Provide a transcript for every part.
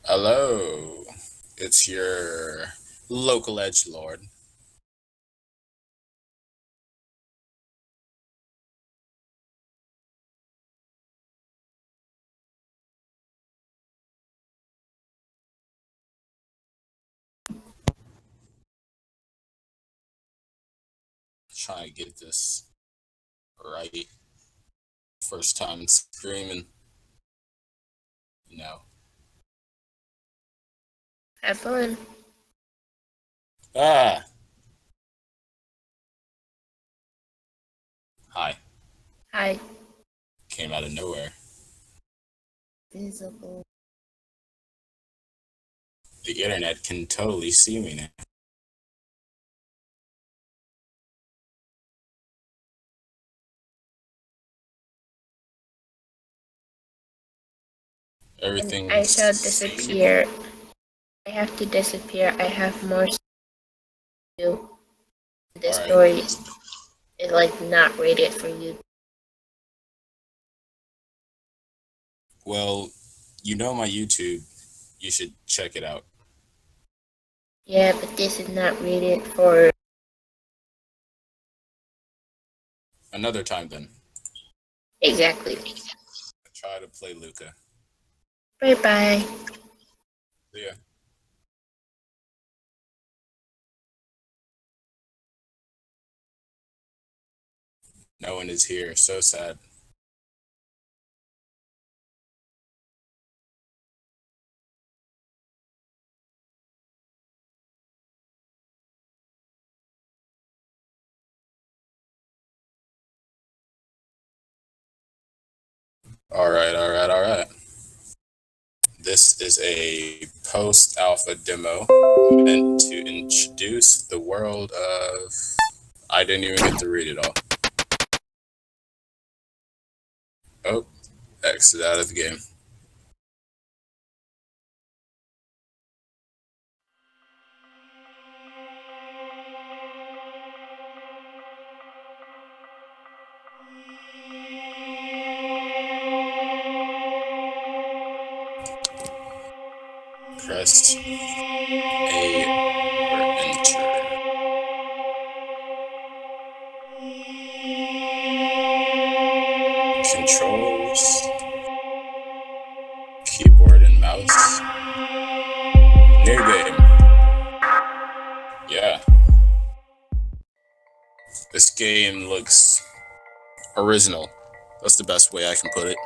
Hello, it's your local edge lord. Trying to get this right. First time screaming. No. Have fun. Ah! Hi. Hi. Came out of nowhere. Visible. The internet can totally see me now. And I Everything's shall same. disappear. I have to disappear. I have more to do. The Alright. story is like not rated for you. Well, you know my YouTube. You should check it out. Yeah, but this is not rated for. Another time then. Exactly. I try to play Luca. Bye bye. See ya. No one is here. So sad. Alright. This is a post-alpha demo meant to introduce the world of... I didn't even get to read it all. Oh, exit out of the game. Press A or enter. Controls, keyboard and mouse. New game. Yeah. This game looks original. That's the best way I can put it.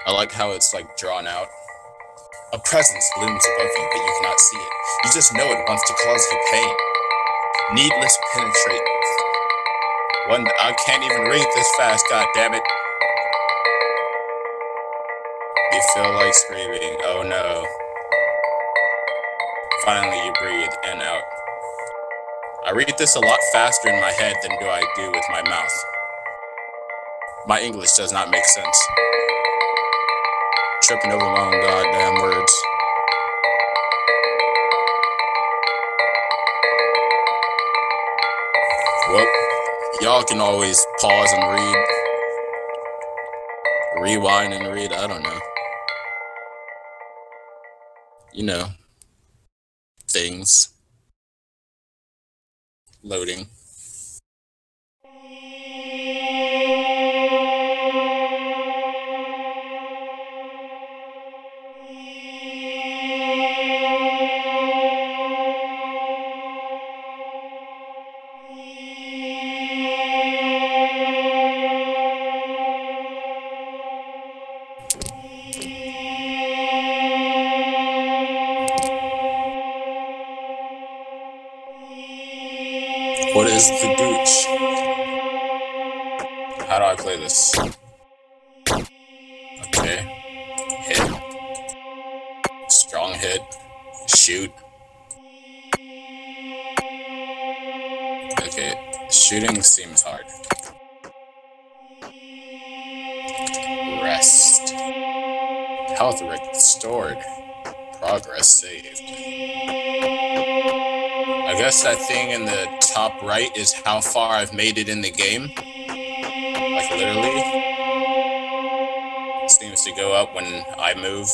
I like how it's like drawn out. A presence looms above you, but you cannot see it. You just know it wants to cause you pain. Needless penetrate. One, I can't even read this fast, god damn it. You feel like screaming, oh no. Finally you breathe and out. I read this a lot faster in my head than do I do with my mouth. My English does not make sense. Tripping over my own goddamn words. Well, y'all can always pause and read. Rewind and read, I don't know. You know, things. Loading. What is the gooch? How do I play this? Okay. Hit. Strong hit. Shoot. Okay. Shooting seems hard. Rest. Health restored. Progress saved. I guess that thing in the top right is how far I've made it in the game. Like literally. It seems to go up when I move.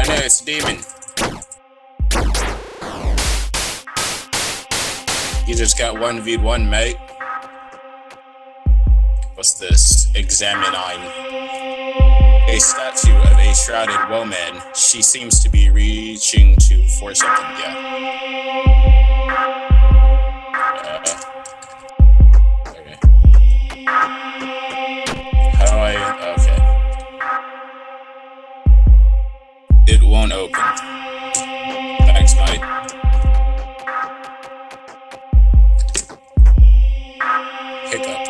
no, it's a demon. You just got 1v1, mate. What's this? Examine. A statue of a shrouded woman. She seems to be reaching for something. Yeah. Okay. How do I? Okay. It won't open. Thanks, mate. Hiccup.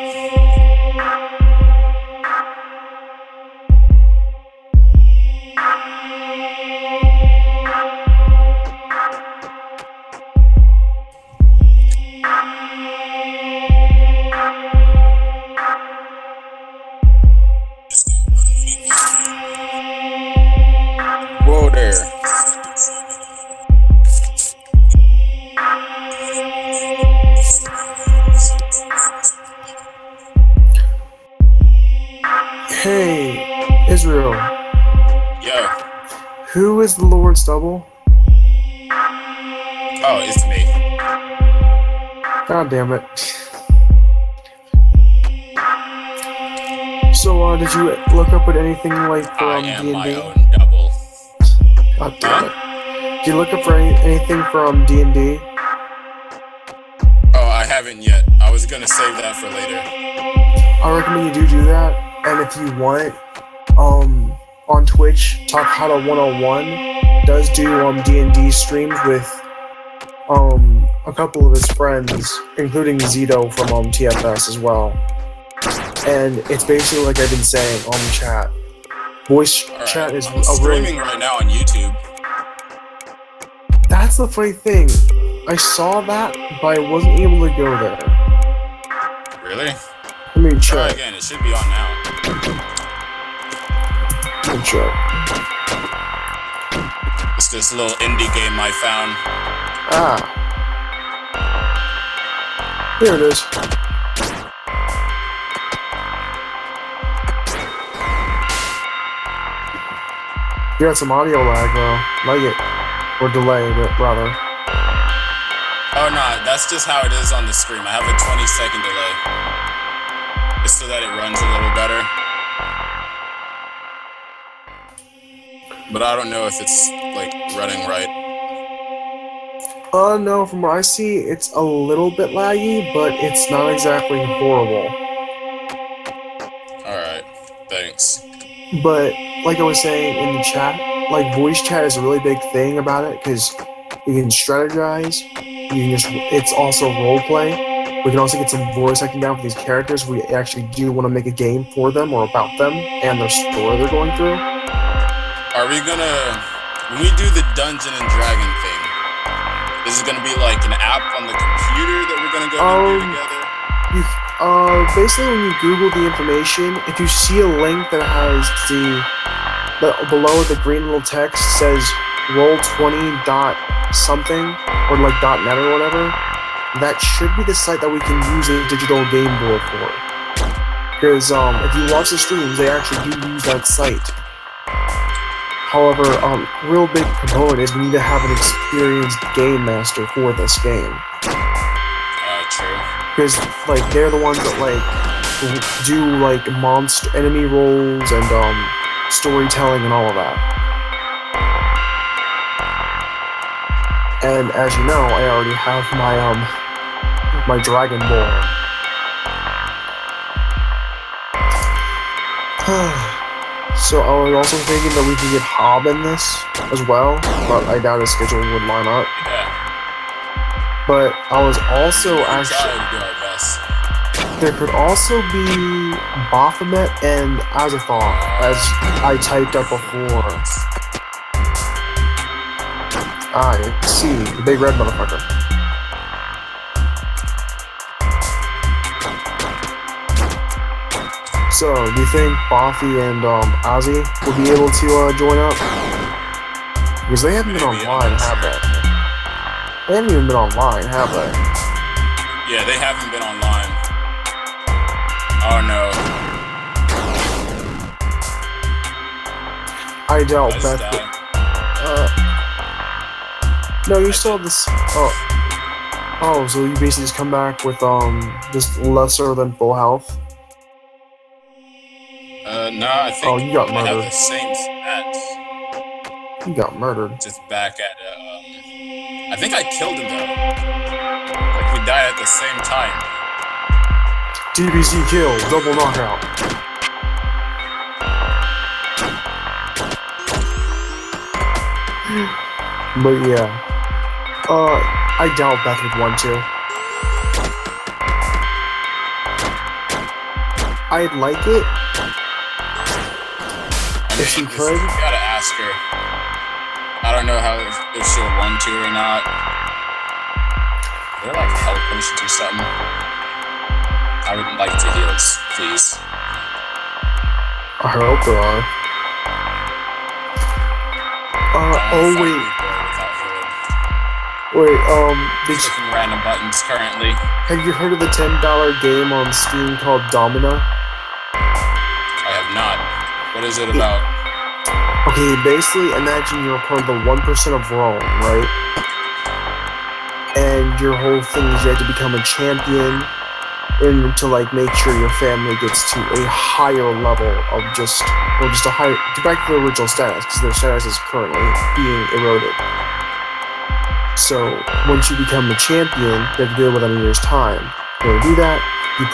Whoa there. Hey, Israel. Yo. Who is the Lord Stubble? Oh, it's me. God damn it. So, did you look up at anything like I from am D&D? my own double. God damn it. Did you look up for anything from D&D? Oh, I haven't yet. I was gonna save that for later. I recommend you do that. And if you want, on Twitch, Talk How to 101 does do D&D streams with a couple of his friends, including Zito from TFS as well. And it's basically like I've been saying on the chat. Voice All right. chat is I'm streaming right now on YouTube. That's the funny thing. I saw that, but I wasn't able to go there. Really? Let me Try check. again. It should be on now. Let me check. It's this little indie game I found. Ah. Here it is. You got some audio lag though. Like it. Or delay, but rather. Oh no, that's just how it is on the stream. I have a 20-second delay. It's so that it runs a little better. But I don't know if it's like running right. No, from what I see, it's a little bit laggy, but it's not exactly horrible. Alright, thanks. But, like I was saying in the chat, like, voice chat is a really big thing about it, because you can strategize, it's also roleplay. We can also get some voice acting down for these characters. We actually do want to make a game for them, or about them, and their story they're going through. Are we gonna... When we do the Dungeon and Dragon thing, is it gonna be like an app on the computer that we're gonna go do together? Basically when you Google the information, if you see a link that has below the green little text says roll20 dot something, or like .net or whatever, that should be the site that we can use a digital game board for. Because if you watch the streams, they actually do use that site. However, real big component is we need to have an experienced game master for this game. True. Because, like, they're the ones that, like, do, like, monster enemy rolls and, storytelling and all of that. And, as you know, I already have my Dragonborn. So I was also thinking that we could get Hob in this as well, but I doubt his schedule would line up. Yeah. But I was also Try to do our best. There could also be Baphomet and Azathoth, as I typed up before. I see, the big red motherfucker. So, do you think Bothy and Ozzy will be able to join up? Because they haven't been online, have they? They haven't even been online, have they? Yeah, they haven't been online. Oh no. I doubt I just Beth. died. No, you I still did. have this. Oh, so you basically just come back with just lesser than full health. No, I think Oh, you got I have murdered. the same stats. You got murdered. Just back at. I think I killed him though. Like we died at the same time. DBZ kill, double knockout. But yeah, I doubt Beth would want to. I'd like it if she could. You gotta ask her. I don't know how if she'll want to or not. They're like health potions or something. I would like to heals, please. I hope there are. Oh wait, did you, Clicking random buttons currently. have you heard of the $10 game on Steam called Domina? I have not. What is it about? Okay, basically imagine you're part of the 1% of Rome, right? And your whole thing is you have to become a champion and to like make sure your family gets to a higher level of just a higher, back to their original status, because their status is currently being eroded. So once you become a champion, you have to do it within a year's time. In order to do that, you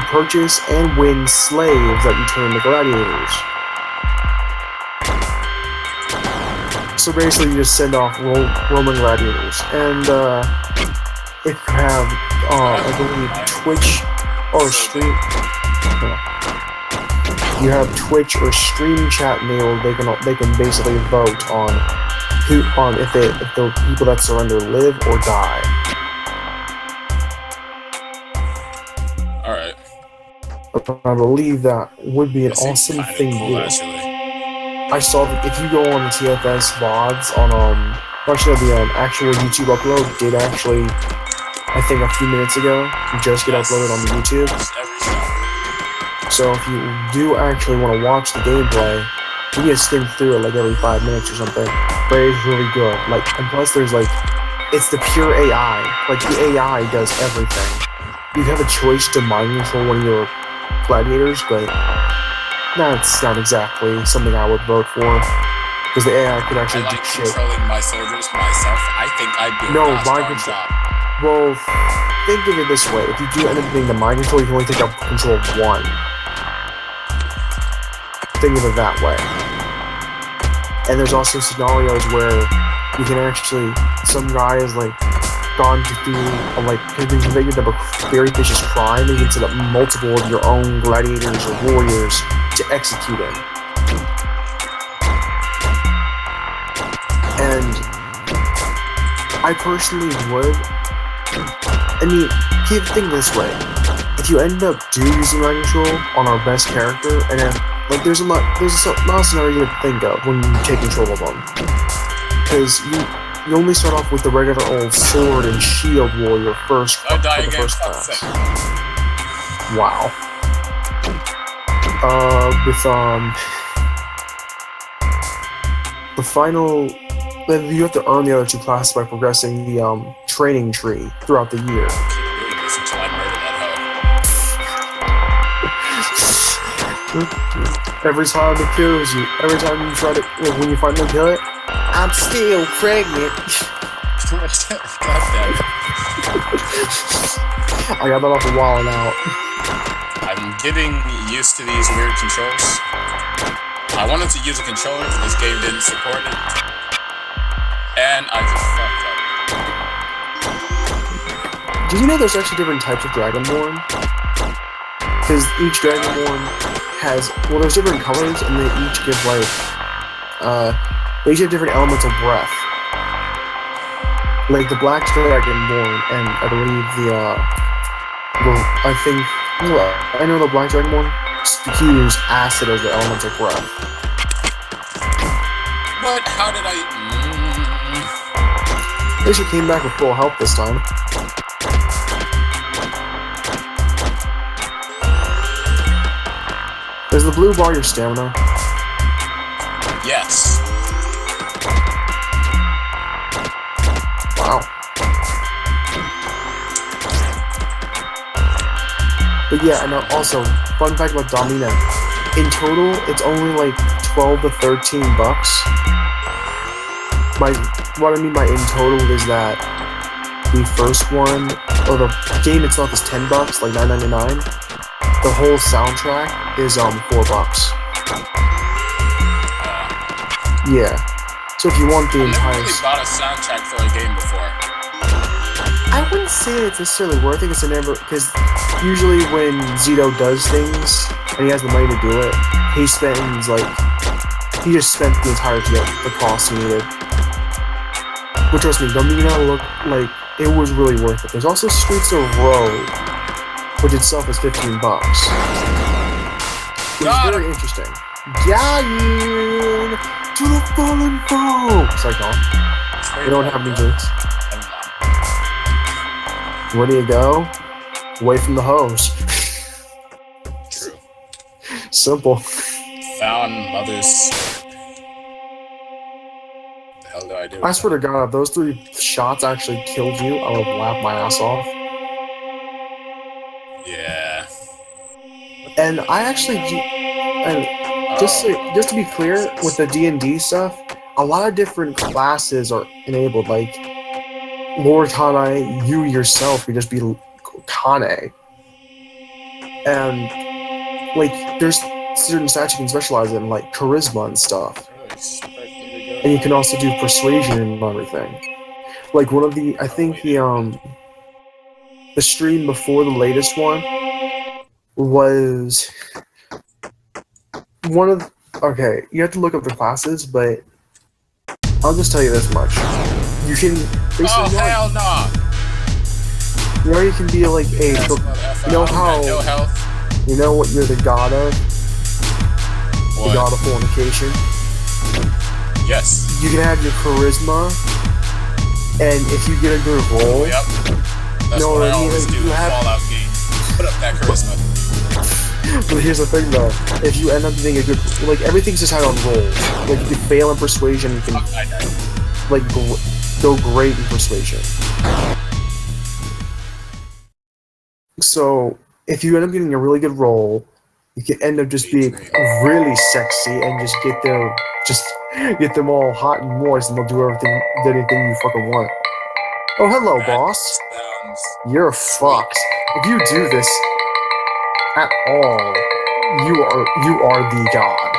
purchase and win slaves that you turn into gladiators. So basically, you just send off Roman gladiators, and if you have, I believe, Twitch or Stream, you have Twitch or Stream Chat enabled, they can basically vote on if the people that surrender live or die. All right. I believe that would be an That seems awesome kind of thing cool, to do. actually. I saw that if you go on the TFS VODs on actually the actual YouTube upload did actually, I think a few minutes ago, just get uploaded on the YouTube. So if you do actually want to watch the gameplay, you can skim through it like every 5 minutes or something. But it's really good. Like, and plus there's like, it's the pure AI. Like the AI does everything. You have a choice to mind control one of your gladiators, but that's not exactly something I would vote for, because the AI could actually I like do shit. controlling my soldiers myself. I think I'd do a gosh darn job. Well, think of it this way: if you do end up getting the mind control, you can only take up control of one. Think of it that way. And there's also scenarios where you can actually, some guy is like gone through, like, been convicted of a very vicious crime, and you can set up multiple of your own gladiators or warriors to execute him. And I personally would. I mean, think this way: if you end up using mind control on our best character, and then like there's a lot of scenarios you would think of when you take control of them, because you only start off with the regular old sword and shield warrior first for the first class. Wow. With the final, you have to earn the other two classes by progressing the training tree throughout the year. Every time it kills you, every time you try to, when you finally kill it, I'm still pregnant. I got that off a while now. I'm getting used to these weird controls. I wanted to use a controller, but this game didn't support it. And I just fucked up. Did you know there's actually different types of Dragonborn? Because each Dragonborn has, well, there's different colors, and they each give like, they each have different elemental breath. Like the Black Dragonborn, and I believe I know the Black Dragonborn use acid as the elemental breath. But how did I? At least you came back with full health this time. Does the blue bar your stamina? Yes. Wow. But yeah, and also, fun fact about Domina. In total, it's only like 12 to 13 bucks. What I mean by in total is that the first one, or the game itself is 10 bucks, like $9.99. The whole soundtrack is $4. Yeah. So if you want the I've entire, never really bought a soundtrack for a game before. I wouldn't say it's necessarily worth it because usually when Zito does things and he has the money to do it, he just spent the entirety of the cost he needed. But trust me, Domina looked like it was really worth it. There's also Streets of Rogue, which itself is 15 bucks. Which is very interesting. Gain to the fallen foe! Sorry, Colin. We don't have any drinks. Where do you go? Away from the hose. True. Simple. Found mother's. What the hell do I do? I swear to God, if those 3 shots actually killed you, I would have laughed my ass off. Yeah. And I actually, and just to be clear, with the D&D stuff, a lot of different classes are enabled. Like Lord Kane, you yourself could just be Kane, and like there's certain stats you can specialize in, like charisma and stuff. And you can also do persuasion and everything. Like one of the, I think the stream before the latest one was one of. Okay, you have to look up the classes, but I'll just tell you this much: you can basically. Oh hell no! You can be like a. You know how? No health. You know what you're the god of? What? The god of fornication. Yes. You can have your charisma, and if you get a good roll. Yep. That's what I always do in Fallout games. Put up that charisma. But here's the thing, though: if you end up getting a good, like everything's decided on rolls. Like if you fail in persuasion, you can like go great in persuasion. So if you end up getting a really good roll, you can end up just being really sexy and just get them all hot and moist, and they'll do anything you fucking want. Oh, hello, boss. You're fucked. If you do this at all, you are the god.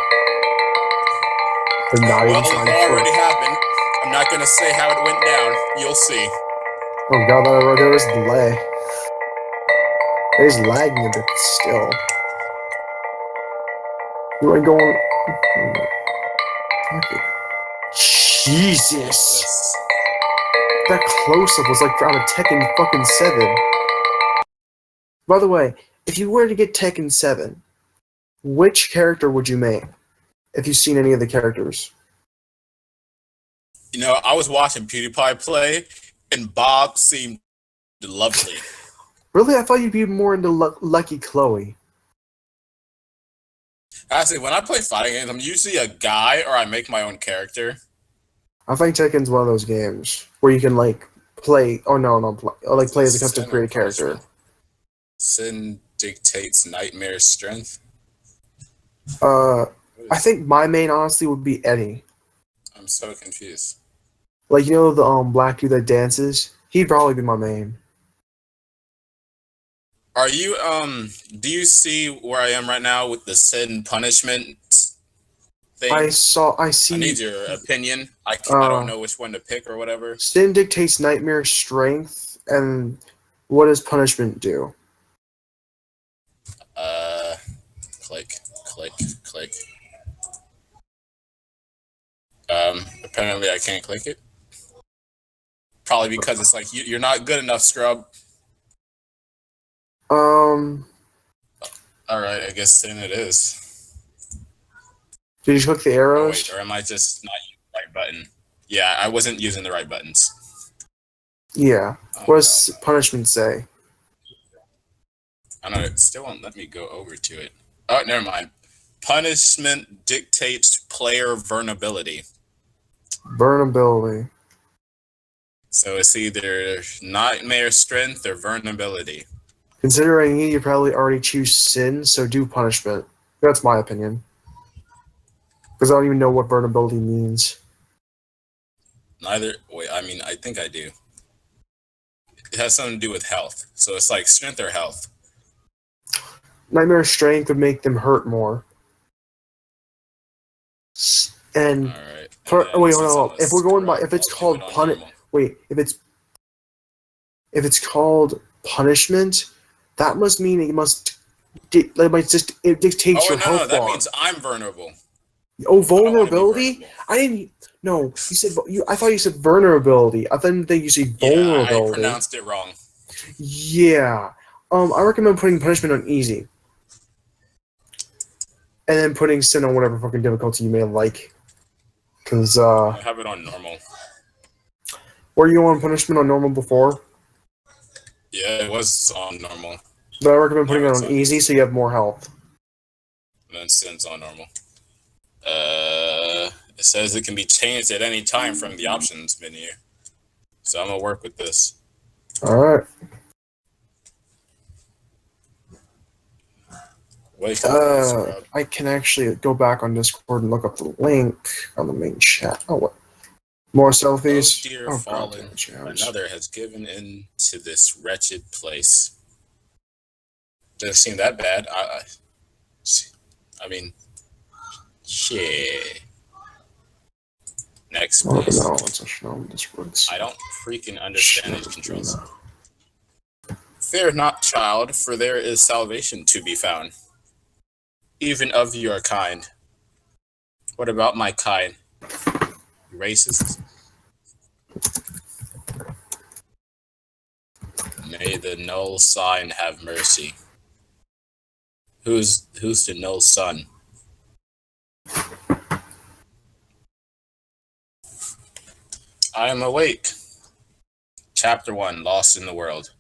But not even trying it already happened. I'm not gonna say how it went down. You'll see. Oh god, there is delay. It is lagging a bit still. You ain't going. Okay. Jesus. That close-up was like out of Tekken fucking 7. By the way, if you were to get Tekken 7, which character would you make? If you've seen any of the characters. You know, I was watching PewDiePie play, and Bob seemed lovely. Really? I thought you'd be more into Lucky Chloe. Actually, when I play fighting games, I'm usually a guy, or I make my own character. I think Tekken's one of those games where you can like play. Oh no, play as a custom created character. Sin dictates nightmare strength. I think my main honestly would be Eddie. I'm so confused. Like you know the black dude that dances? He'd probably be my main. Are you do you see where I am right now with the sin punishment thing? I see. I need your opinion. I don't know which one to pick or whatever. Sin dictates nightmare strength, and what does punishment do? Click. Apparently I can't click it. Probably because it's like you're not good enough, scrub. All right, I guess then it is. Did you click the arrows? Oh, wait, or am I just not using the right button? Yeah, I wasn't using the right buttons. Yeah. What does punishment say? I don't know. It still won't let me go over to it. Oh, never mind. Punishment dictates player vulnerability. Vulnerability. So it's either nightmare strength or vulnerability. Considering you probably already choose sin, so do punishment. That's my opinion. Because I don't even know what vulnerability means. Neither. Wait, I mean, I think I do. It has something to do with health. So it's like strength or health. Nightmare strength would make them hurt more. And All right. wait, hold on. If we're going by, if it's called wait, if it's called punishment, that must mean it must. It dictates your health That bar. means I'm vulnerable. Oh, vulnerability? I didn't. No, you said you. I thought you said vulnerability. I didn't think you said vulnerability. Yeah, I pronounced it wrong. Yeah. I recommend putting punishment on easy, and then putting sin on whatever fucking difficulty you may like. Cause I have it on normal. were you on punishment on normal before? Yeah, it was on normal. But I recommend putting it on easy so you have more health. And then sin's on normal. It says it can be changed at any time from the options menu. So I'm gonna work with this. Alright. Wait, I can actually go back on Discord and look up the link on the main chat. Oh, what? More selfies? Oh, dear fallen. Another has given in to this wretched place. Doesn't seem that bad. I mean, shit. Next, please. I don't freaking understand these controls. Fear not, child, for there is salvation to be found. Even of your kind. What about my kind? You racist? May the null sign have mercy. Who's the null son? I am awake. Chapter 1, Lost in the World.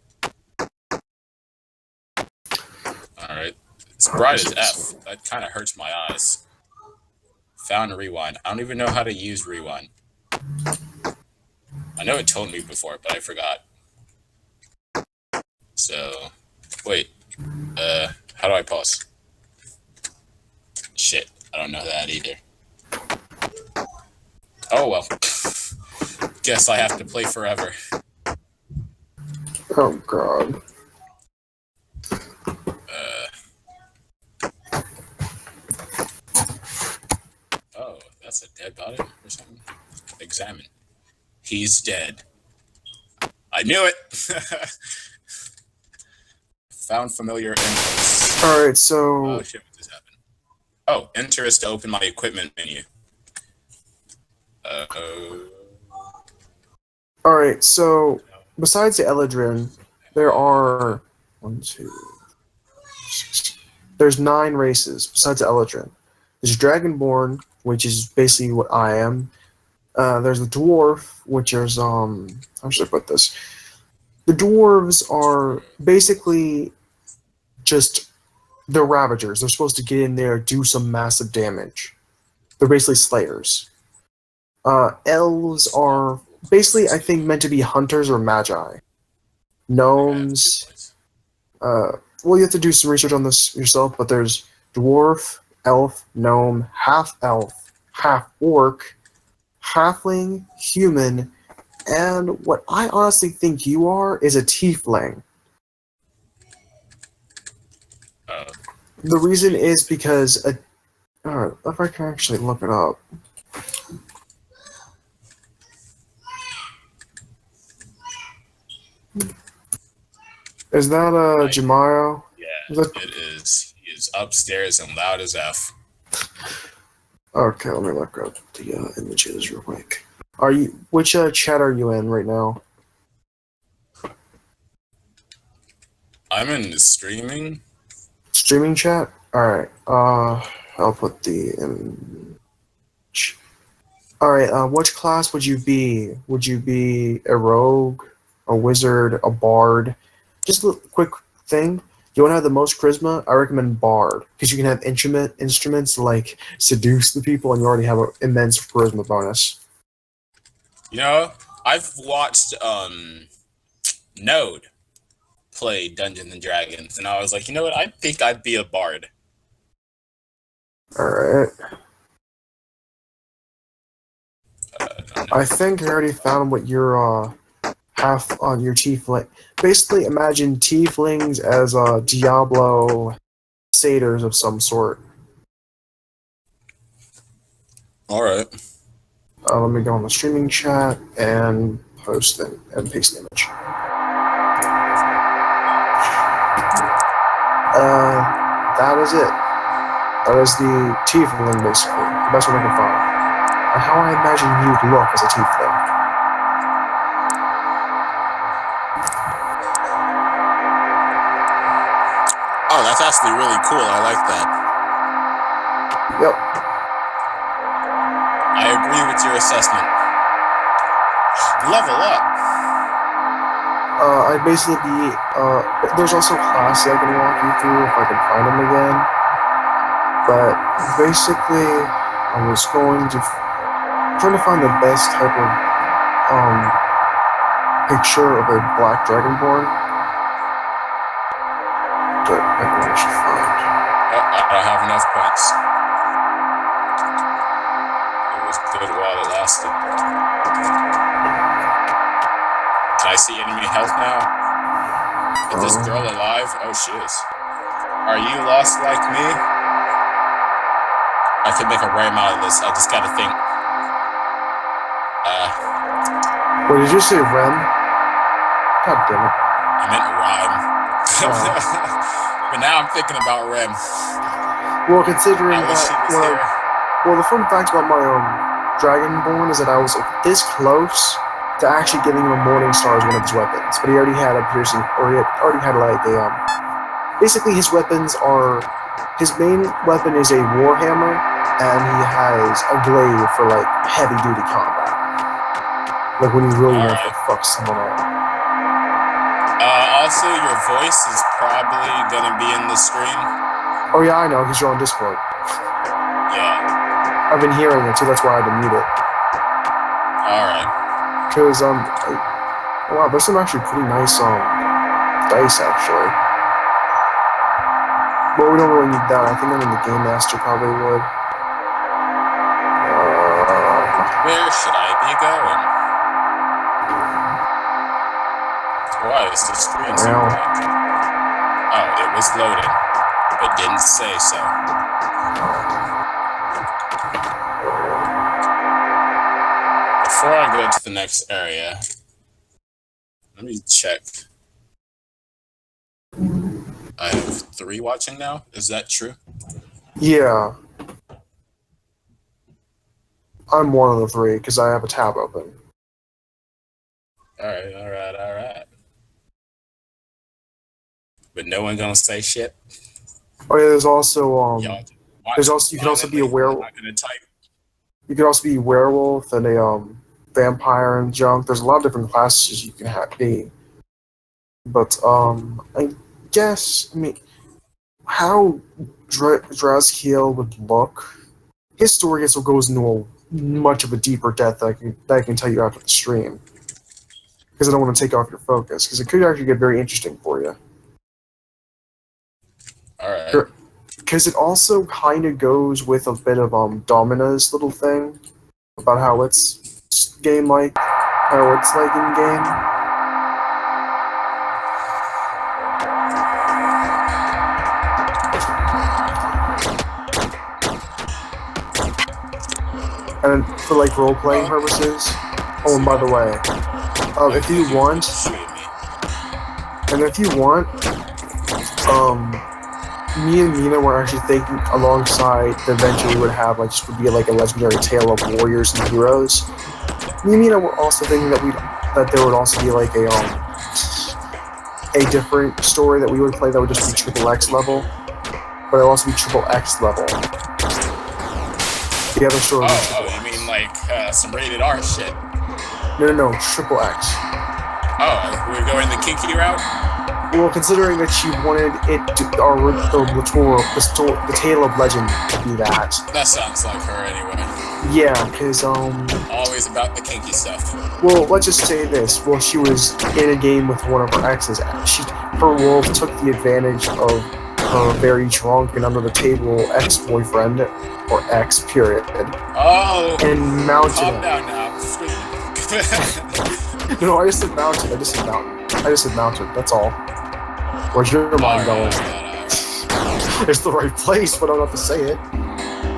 Alright. It's bright as F. That kind of hurts my eyes. Found rewind. I don't even know how to use rewind. I know it told me before, but I forgot. So, wait. How do I pause? Shit, I don't know that either. Oh well. Guess I have to play forever. Oh god. Oh, that's a dead body or something? Examine. He's dead. I knew it! Found familiar inputs. Alright, so... Oh shit, what just happened? Oh, enter is to open my equipment menu. Alright, so... Besides the Eladrin, there are... 1, 2... 6... There's 9 races, besides the Eladrin. There's Dragonborn, which is basically what I am. There's the Dwarf, which is, how should I put this? The Dwarves are basically just... They're Ravagers. They're supposed to get in there, do some massive damage. They're basically Slayers. Elves are basically, I think, meant to be hunters or magi. Gnomes... well, you have to do some research on this yourself, but there's dwarf, elf, gnome, half-elf, half-orc, halfling, human, and what I honestly think you are is a tiefling. The reason is because... if I can actually look it up. Is that Jamayo? Yeah, it is. He is upstairs and loud as F. Okay, let me look up the images real quick. Are you? Which chat are you in right now? I'm in the streaming. Streaming chat? Alright, I'll put the image. Alright, which class would you be? Would you be a rogue, a wizard, a bard? Just a quick thing. You want to have the most charisma? I recommend bard, because you can have instruments like seduce the people, and you already have an immense charisma bonus. You know, I've watched Node play Dungeons and Dragons, and I was like, you know what? I think I'd be a bard. Alright. I think I already found what your half on your tiefling. Basically, imagine tieflings as Diablo satyrs of some sort. All right. Let me go on the streaming chat and post it and paste the image. That is it. That is the tiefling, basically. The best one I can find. And how I imagine you'd look as a tiefling. Oh, that's actually really cool. I like that. Yep. I agree with your assessment. Level up. I'd basically be, there's also classes I can walk you through if I can find them again. But basically, I was trying to find the best type of, picture of a black dragonborn. That I can actually find. Oh, I don't have enough points. It was good while it lasted. Can I see enemy health now? Is this girl alive? Oh, she is. Are you lost like me? I could make a rhyme out of this. I just gotta think. Wait, did you say Rem? God damn it. I meant rhyme. But now I'm thinking about Rem. Well, considering I wish she was that, here. well, the fun fact about my Dragonborn is that I was this close to actually getting him a Morning Star as one of his weapons, but he already had a piercing, or he already had like a, basically his weapons are, his main weapon is a Warhammer, and he has a glaive for like heavy duty combat. Like when you really want to fuck someone up. Also, your voice is probably gonna be in the stream. Oh yeah, I know, because you're on Discord. Yeah. I've been hearing it too, that's why I had to mute it. Alright. Because, wow, there's some actually pretty nice, dice, actually. But we don't really need that. I think only the Game Master probably would. Where should I be going? Why is the screen so black? Oh, it was loading, but didn't say so. Before I go to the next area, let me check. I have 3 watching now. Is that true? Yeah. I'm one of the 3, because I have a tab open. Alright. But no one gonna say shit? Oh yeah, there's also, you can also be a werewolf. You can also be a werewolf and a, vampire and junk. There's a lot of different classes you can be. But, I guess, I mean, how Drazkiel would look, his story also goes into much of a deeper depth that I can tell you after the stream. Because I don't want to take off your focus, because it could actually get very interesting for you. Alright. Because it also kind of goes with a bit of Domina's little thing about how it's game-like, how it's like in-game. And for like role-playing purposes. Oh, and by the way, if you want, me and Mina were actually thinking alongside the adventure we would have, like, just would be like a legendary tale of warriors and heroes. Me and Mina were also thinking that there would also be like a different story that we would play that would just be triple X level, but it would also be triple X level. The other story would be triple X. You mean like some rated R shit? No, triple X. Oh, we're going the kinky route? Well, considering that she wanted it to, or the Tale of Legend to be that. That sounds like her anyway. Yeah, because Always about the kinky stuff. well, let's just say this. Well, she was in a game with one of her exes. Her wolf took the advantage of her very drunk and under the table ex-boyfriend, or ex, period, Oh, and mounted calm him. down now. No, I just said mounted. I just said mounted. That's all. Where's your mind going? It's the right place, but I don't have to say it.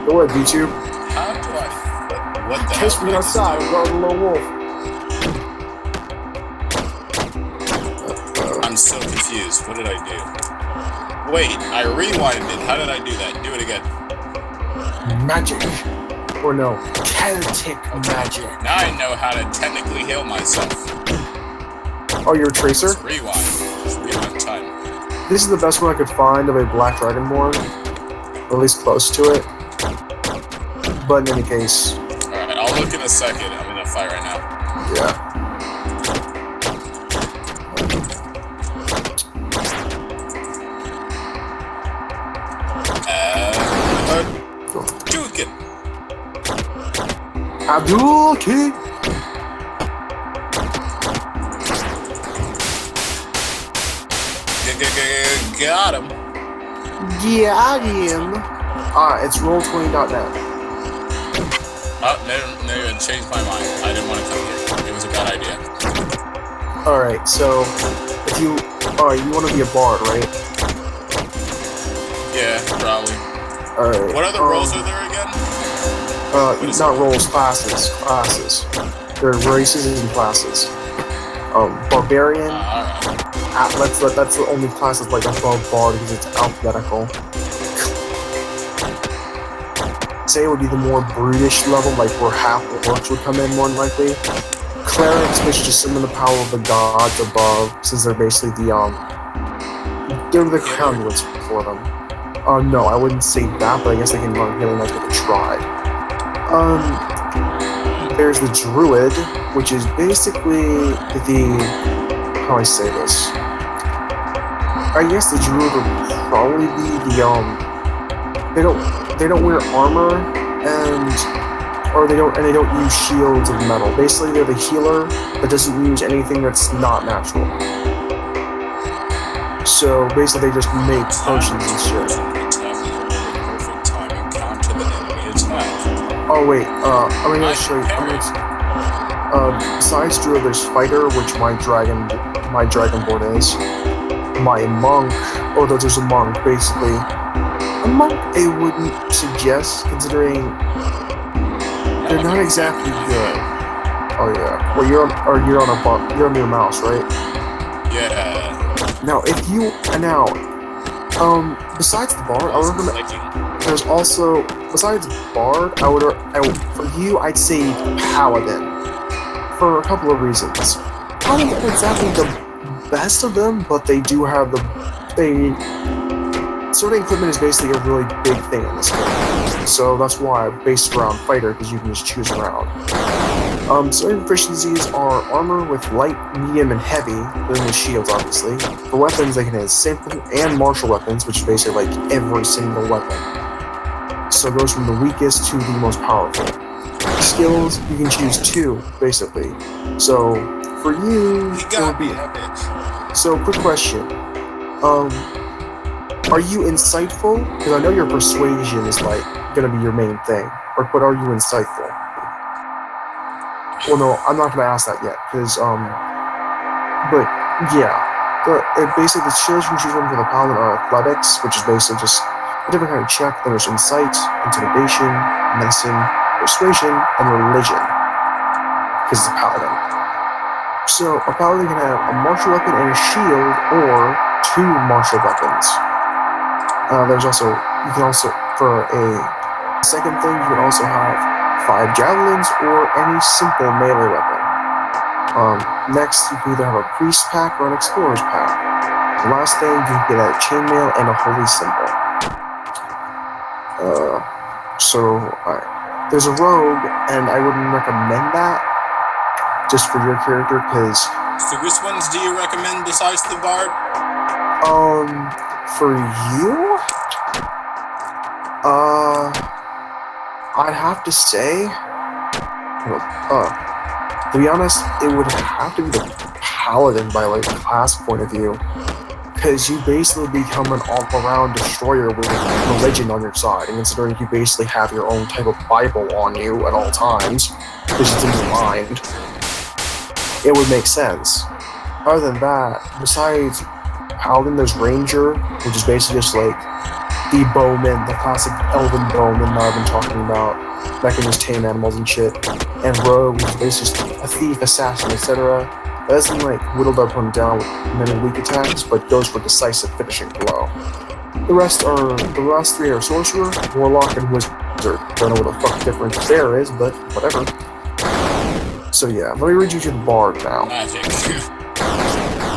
Go ahead, YouTube. How do I? What the Kiss hell? me did I just outside. do? I'm going to Lone Wolf. I'm so confused. What did I do? Wait, I rewinded it. How did I do that? Do it again. Magic. Or no, Celtic magic. Now I know how to technically heal myself. Oh, you're a tracer? Just rewind. Just rewind time. This is the best one I could find of a Black Dragonborn. Or at least close to it. But in any case. Alright, I'll look in a second. I'm in a fight right now. Yeah. Dukin. Abdul King. Got him. Got him. It's roll20.net. Oh, no, I changed my mind. I didn't want to come here. It was a bad idea. Alright, so if you you want to be a bard, right? Yeah, probably. Alright. What other roles are there again? Not roles, classes. There are races and classes. Barbarian. Alright. That's the only class that's like above bard because it's alphabetical. Say it would be the more brutish level, like where half the orcs would come in more than likely. Clerics, which just summon the power of the gods above, since they're basically they're the conduits for them. No, I wouldn't say that, but I guess they can run healing like with a tribe. There's the druid, which is basically how I say this. I guess the druid would probably be they don't wear armor they don't use shields of metal. Basically, they're the healer that doesn't use anything that's not natural. So basically, they just make potions and shit. Perfect timing. Counter the enemy attack. Oh wait, I'm gonna show you. Besides druid, there's fighter, which my dragonborn is. My monk, although there's a monk, basically. A monk I wouldn't suggest, considering they're not exactly good. Oh yeah. Well, you're on your mouse, right? Yeah. Now, besides the bard, there's also besides bard, for you, I'd say paladin, for a couple of reasons. Paladin isn't exactly the best of them, but they do have sorting equipment is basically a really big thing in this game. So that's why I based around fighter, because you can just choose around. Certain proficiencies are armor with light, medium, and heavy, then with shields, obviously. For weapons, they can hit simple and martial weapons, which is basically like every single weapon. So it goes from the weakest to the most powerful. Skills, you can choose 2, basically. So for you, He got me, that bitch. So, quick question. Are you insightful? Because I know your persuasion is like gonna be your main thing. But are you insightful? Well, no, I'm not gonna ask that yet. Because but yeah, basically the skills you can choose from for the paladin are athletics, which is basically just a different kind of check. Then there's insight, intimidation, medicine, persuasion, and religion. Because it's a paladin. So a paladin can have a martial weapon and a shield, or 2 martial weapons. You can also, for a second thing, you can also have 5 javelins or any simple melee weapon. Next, you can either have a priest pack or an explorer's pack. The last thing, you can get a chainmail and a holy symbol. There's a rogue, and I wouldn't recommend that just for your character, because... So which ones do you recommend besides the bard? For you, I'd have to say, to be honest, it would have to be the paladin by like class point of view, because you basically become an all-around destroyer with religion on your side, and considering you basically have your own type of Bible on you at all times, because it's in your mind, it would make sense. Other than that, besides paladin, there's ranger, which is basically just like the bowman, the classic elven bowman that I've been talking about, that can just tame animals and shit. And rogue, which is basically just a thief, assassin, etc. That doesn't like whittle their opponent down with many weak attacks, but goes for decisive finishing blow. The rest three are sorcerer, warlock, and wizard. Don't know what the fuck difference there is, but whatever. So yeah, let me read you to the bard now. Magic.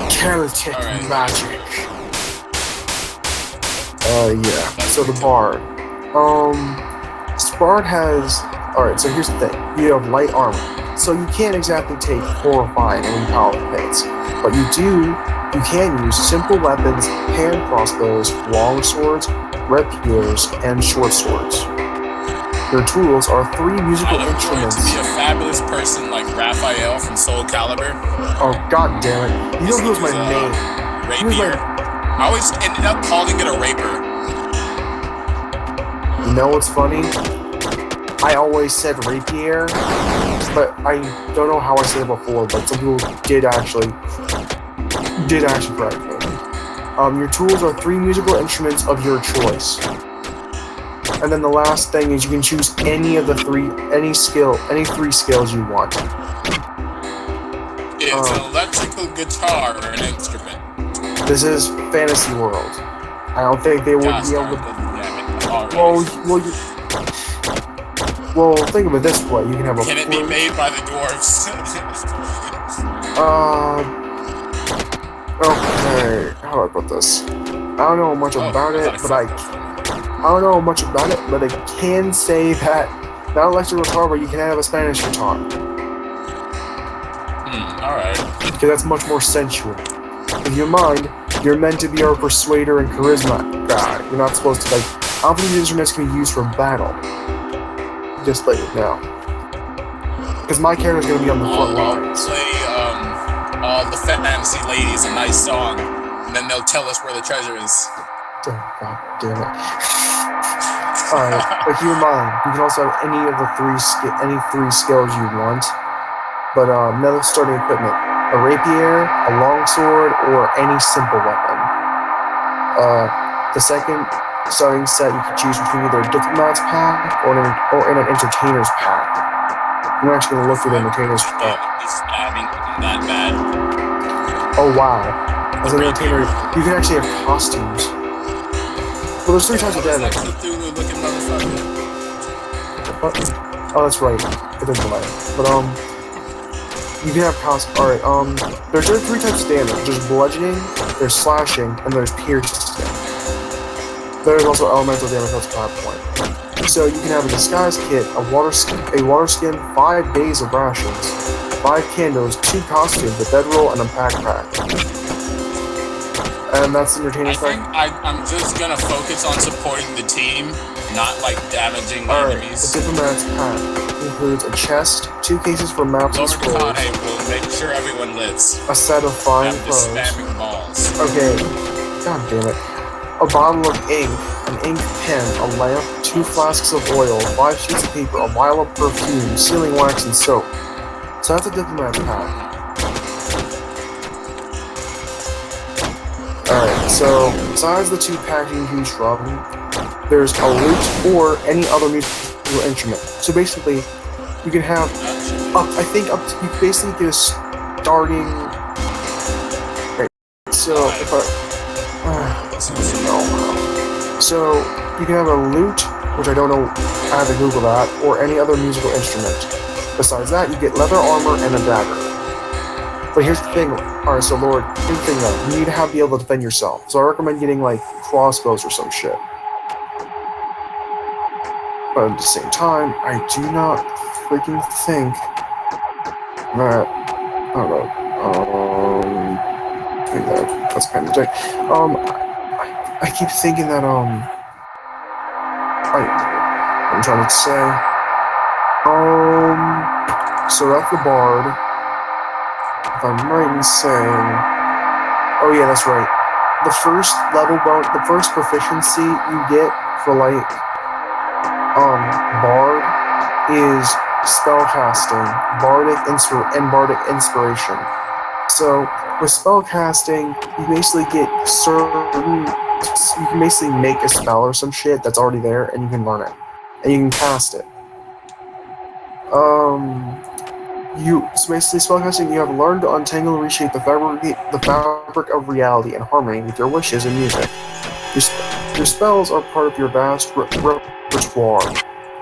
Celtic Alright. magic. Yeah. So the bard. Bard has. Alright, so here's the thing. You have light armor. So you can't exactly take horrifying and powerful hits. But you can use simple weapons, hand crossbows, long swords, rapiers, and short swords. Your tools are 3 musical instruments. To be a fabulous person like Raphael from Soul Calibur. Oh, god damn it. You know who was my main? Rapier. I always ended up calling it a raper. You know what's funny? I always said rapier, but I don't know how I said it before, but some people did actually correct me. Your tools are 3 musical instruments of your choice. And then the last thing is you can choose any 3 skills you want. It's an electrical guitar or an instrument. This is fantasy world. I don't think they would be able to. Well, think of it this way: you can have a. Can it be made by the dwarves? Okay. How do I put this? I don't know much about it, but I don't know much about it, but I can say that not electric guitar, but you can have a Spanish guitar. Alright. Because that's much more sensual. In your mind, you're meant to be our persuader and charisma guy. You're not supposed to, like, I don't think these instruments can be used for battle. Just let you know. Because my character's gonna be on the front lines. Play, all the fantasy ladies a nice song, and then they'll tell us where the treasure is. Oh, god damn it. Alright, but keep in mind, you can also have any of the 3 skills you want. But another starting equipment: a rapier, a longsword, or any simple weapon. The second starting set you can choose between either a diplomat's pack or in an entertainer's pack. I'm actually gonna look for the entertainer's pack. That bad. Oh wow! As an entertainer, you can actually have costumes. Well, there's 3 types of damage. Cthulhu-looking motherfucker. What? Oh, that's right. It didn't delay. But you can have costumes. All right. There's 3 types of damage. There's bludgeoning, there's slashing, and there's piercing. There's also elemental damage. That's 5 point. So you can have a disguise kit, a water skin, 5 days of rations, 5 candles, 2 costumes, a bedroll, and a backpack. And that's entertaining. I think I'm just gonna focus on supporting the team, not like damaging the enemies. The diplomat's pack includes a chest, 2 cases for maps and scrolls. Lord Kane will make sure everyone lives. A set of fine clothes. Spamming balls. Okay. God damn it. A bottle of ink, an ink pen, a lamp, 2 flasks of oil, 5 sheets of paper, a vial of perfume, sealing wax, and soap. So that's a diplomat's pack. Alright, so besides the 2 packs you can choose from, there's a lute or any other musical instrument. So basically, you can have you basically get a starting. Right. So if so you can have a lute, which I don't know, I have to Google that, or any other musical instrument. Besides that, you get leather armor and a dagger. But here's the thing, alright, so Lord, here's the thing though, you need to be able to defend yourself. So I recommend getting like crossbows or some shit. But at the same time, I do not freaking think that, I don't know, that's kind of thing. I keep thinking that I'm trying to say so that's the bard. If I'm right in saying, oh yeah, that's right. The first the first proficiency you get for like bard is spellcasting, and bardic inspiration. So with spellcasting, you basically get you can basically make a spell or some shit that's already there, and you can learn it, and you can cast it. So basically spellcasting, you have learned to untangle and reshape the fabric of reality in harmony with your wishes and music. Your spells are part of your vast repertoire,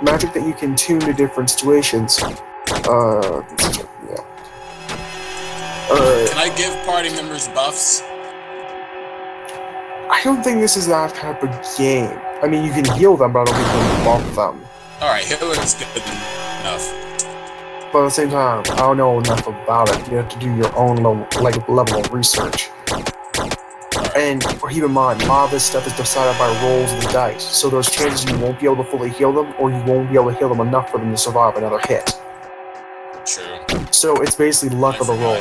magic that you can tune to different situations. Yeah. Can I give party members buffs? I don't think this is that type of game. I mean, you can heal them, but I don't think you can buff them. Alright, healing is good enough. But at the same time, I don't know enough about it. You have to do your own level of research. And keep in mind, a lot of this stuff is decided by rolls of the dice. So there's chances you won't be able to fully heal them, or you won't be able to heal them enough for them to survive another hit. True. So it's basically luck of the roll.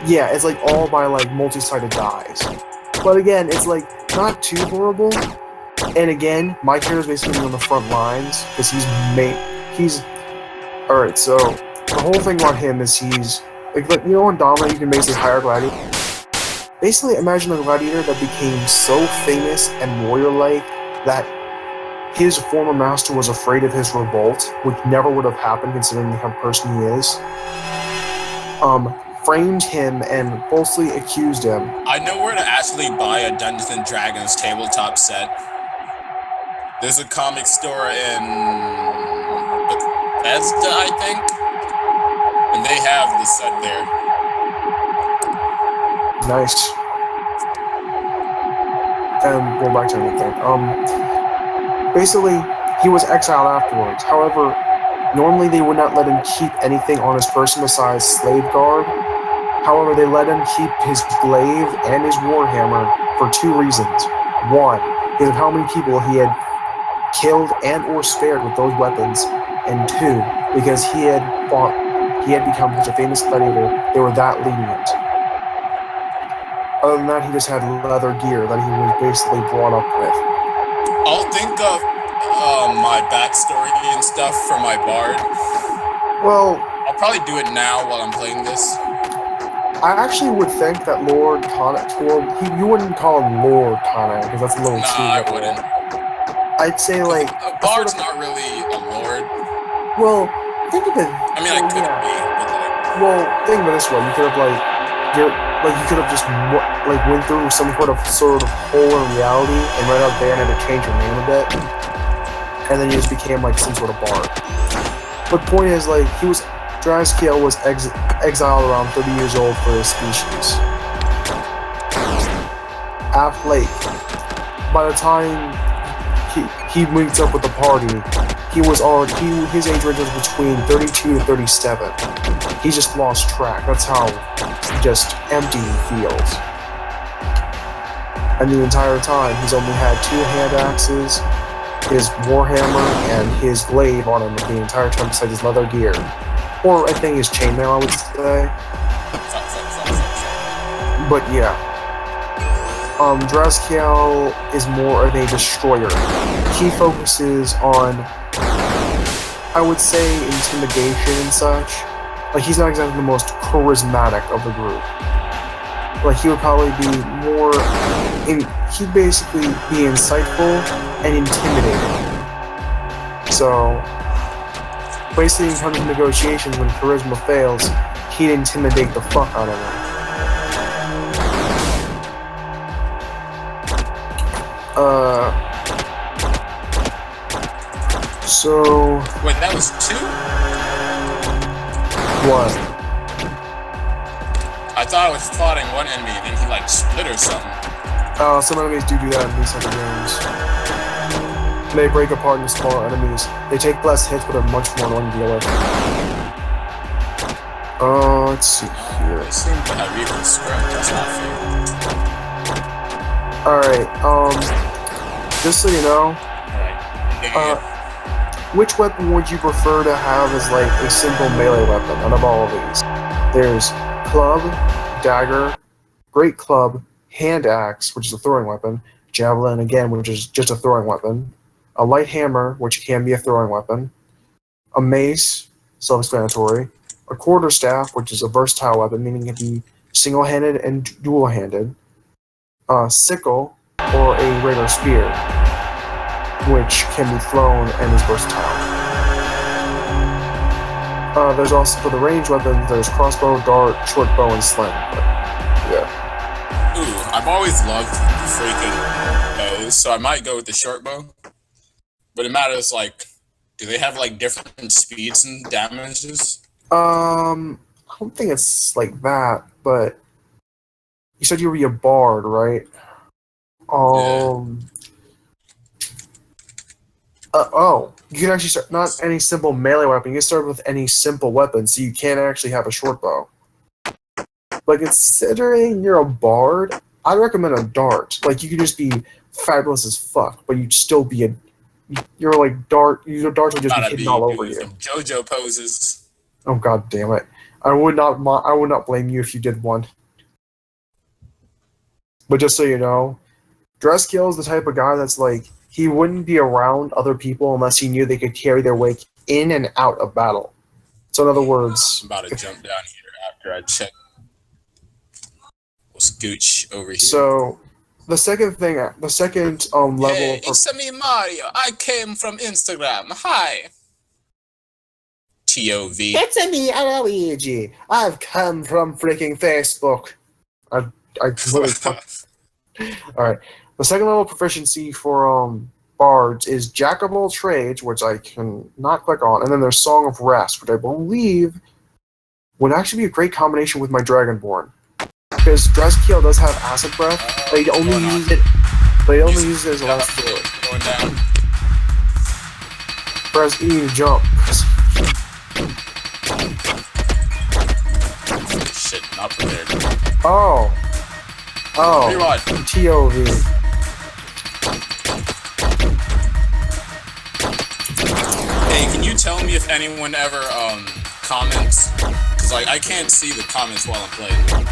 Yeah, it's like all by like multi-sided dice. But again, it's like not too horrible. And again, my character's basically on the front lines because he's alright. So the whole thing about him is he's like you know in Domino you can basically hire a gladiator. Basically, imagine a gladiator that became so famous and warrior-like that his former master was afraid of his revolt, which never would have happened considering the kind of person he is. Framed him and falsely accused him. I know where to actually buy a Dungeons and Dragons tabletop set. There's a comic store in Bethesda, I think, and they have the set there. Nice. And going back to anything. Basically, he was exiled afterwards. However, normally they would not let him keep anything on his person besides slave guard. However, they let him keep his glaive and his warhammer for two reasons. One, because of how many people he had killed and or spared with those weapons, and two, because he had become such a famous gladiator, they were that lenient. Other than that, he just had leather gear that he was basically brought up with. I'll think of my backstory and stuff for my bard. Well, I'll probably do it now while I'm playing this. I actually would think that Lord Kana, you wouldn't call him Lord Kana because that's a little too. Nah, I wouldn't. I'd say like a bard's not really a lord. Well, think of it. I mean, I could be, but like. Well, think of it this way: you could have you could have just went through some sort of hole in reality, and right out there had to change your name a bit, and then you just became like some sort of bard. But the point is, like, Draskiel was exiled around 30 years old for his species. By the time he meets up with the party, his age range was between 32 to 37. He just lost track. That's how just empty he feels. And the entire time, he's only had 2 hand axes, his warhammer, and his glaive on him the entire time besides his leather gear. Or I think his chainmail, I would say. But yeah. Draskiel is more of a destroyer. He focuses on, I would say, intimidation and such. Like, he's not exactly the most charismatic of the group. Like, he would probably be more... he'd basically be insightful and intimidating. So, basically, when it comes to negotiations, when charisma fails, he'd intimidate the fuck out of him. So... Wait, that was 2? What? I thought I was fighting one enemy, then he, like, split or something. Some enemies do that in these type of games. They break apart into smaller enemies. They take less hits, but are much more annoying to deal with. Let's see here. They seem to have equal spread. That's not fair. Alright, just so you know, Alright. which weapon would you prefer to have as like a simple melee weapon out of all of these? There's club, dagger, great club, hand axe, which is a throwing weapon, javelin again, which is just a throwing weapon, a light hammer, which can be a throwing weapon, a mace, self-explanatory, a quarterstaff, which is a versatile weapon, meaning it can be single-handed and dual-handed, a sickle, or a raider spear, which can be thrown and is versatile. There's also, for the range weapons, there's crossbow, dart, short bow, and sling. But, yeah. Ooh, I've always loved freaking bows, so I might go with the short bow. But it matters, like, do they have, like, different speeds and damages? I don't think it's like that, but you said you would be a bard, right? You can actually start not any simple melee weapon. You can start with any simple weapon, so you can actually have a short bow. But considering you're a bard, I'd recommend a dart. Like you could just be fabulous as fuck, but you'd still be a. You're like dart. Your darts would just be Gotta hidden be all over doing you. some JoJo poses. Oh god damn it! I would not. I would not blame you if you did one. But just so you know, Dresskill is the type of guy that's like he wouldn't be around other people unless he knew they could carry their weight in and out of battle. So in other words, I'm about to jump down here after I check. We'll scooch over here. So the second level. Hey, it's me Mario. I came from Instagram. Hi. TOV. It's me, Luigi. I've come from freaking Facebook. I completely All right. The second level proficiency for bards is Jack of all trades, which I can not click on, and then there's Song of Rest, which I believe would actually be a great combination with my Dragonborn, because Dresskill does have acid breath. They only use it. They only use it as a last resort. Going down. Press E to jump. Shit, not prepared. Oh. Rewind. TOV. Hey, can you tell me if anyone ever comments? Cause like I can't see the comments while I'm playing.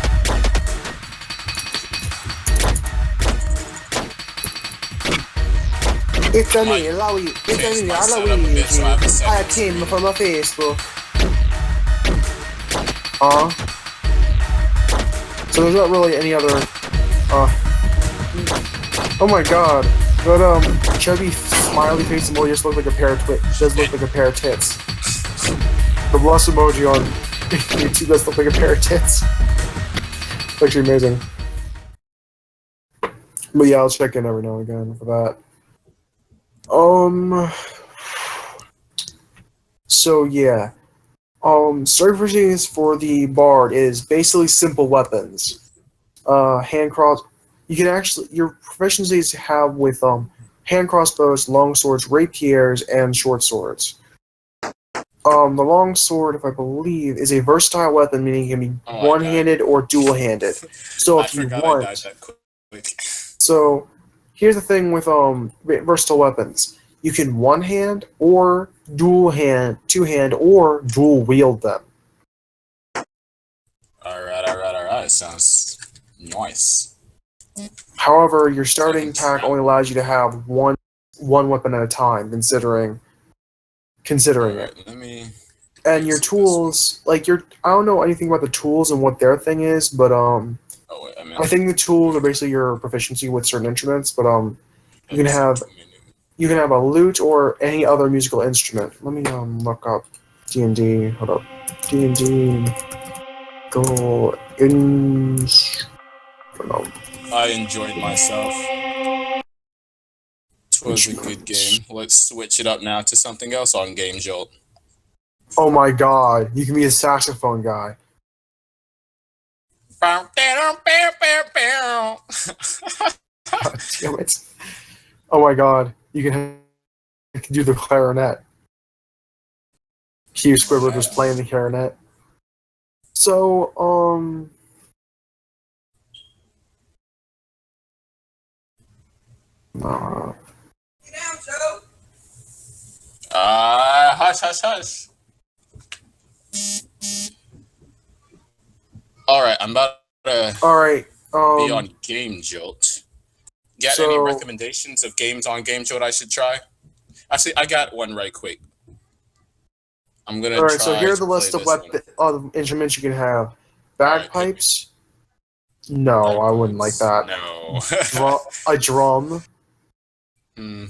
It's me, Luigi. It's me, Luigi. I came from a Facebook. So there's not really any other. Oh my god. That chubby smiley face emoji just looks like a pair of does look like a pair of tits. The blush emoji on YouTube does look like a pair of tits. It's actually amazing. But yeah, I'll check in every now and again for that. So yeah. Starting proficiencies for the bard is basically simple weapons. Hand cross. You can actually your proficiencies have with hand crossbows, long swords, rapiers, and short swords. The long sword, if I believe, is a versatile weapon, meaning it can be one-handed or dual-handed. So if you want, I died that quick. So here's the thing with versatile weapons: you can one-hand or dual-hand, two-hand, or dual-wield them. Alright. Sounds nice. However, your starting pack only allows you to have one weapon at a time, considering it. Let me. And your tools, like I don't know anything about the tools and what their thing is, but I think the tools are basically your proficiency with certain instruments. But you can have a lute or any other musical instrument. Let me look up D&D. Hold up, D&D. Go in. I enjoyed myself. It was a good game. Let's switch it up now to something else on gamejolt. Oh my god, you can be a saxophone guy. God damn it. Oh my god, you can do the clarinet. Hugh Squidward was playing the clarinet. So, uh, Hush, hush, hush. All right, I'm about to all right. be on gamejolt. Got any So, recommendations of games on gamejolt I should try? Actually, I got one right quick. I'm gonna all right. So try here are to the play list of this one. instruments you can have. All right, pick me. Bagpipes. No, I wouldn't like Bagpipes. that. No. A drum. Hmm.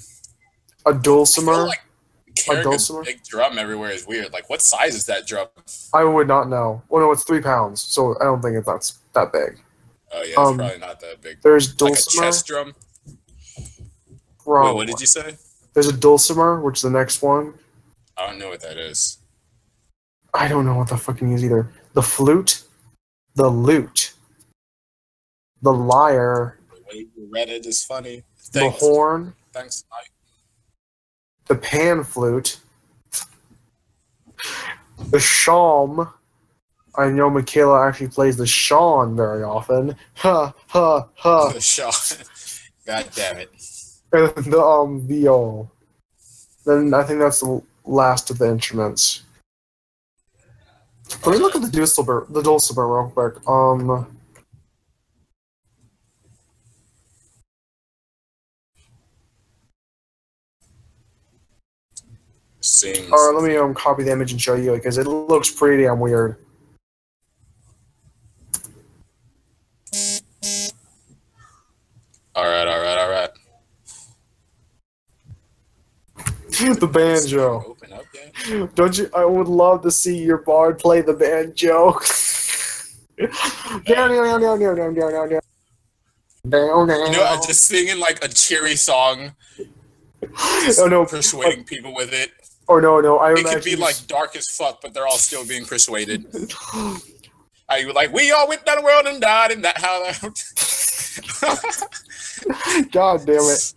A I feel dulcimer. like A carrying a dulcimer. big drum everywhere is weird. Like, what size is that drum? I would not know. Well, no, it's 3 pounds, so I don't think that's that big. Oh yeah, it's probably not that big. There's Like a dulcimer. chest drum. Wait, what Probably. did you say? There's a dulcimer, which is the next one. I don't know what that is. I don't know what the fucking is either. The flute, the lute, the lyre, The way you read it is funny. the Thanks. horn, Thanks, Mike. the pan flute, the shawm. I know Michaela actually plays the shawn very often. Ha ha ha. The shot. God damn it. And the viol. Then I think that's the last of the instruments. Let me look at the dulcimer real quick. Seems. Or let me copy the image and show you because it looks pretty damn weird. All right, all right, all right. The banjo. Open up yet? Don't you? I would love to see your bard play the banjo. Down, down, down, down, down, down, down, down. Down, You know, down. just singing like a cheery song, just Oh no! persuading people with it. Oh no! I It imagine could be like dark as fuck, but they're all still being persuaded. Are you like, we all went down the world and died, and that how that? God damn it!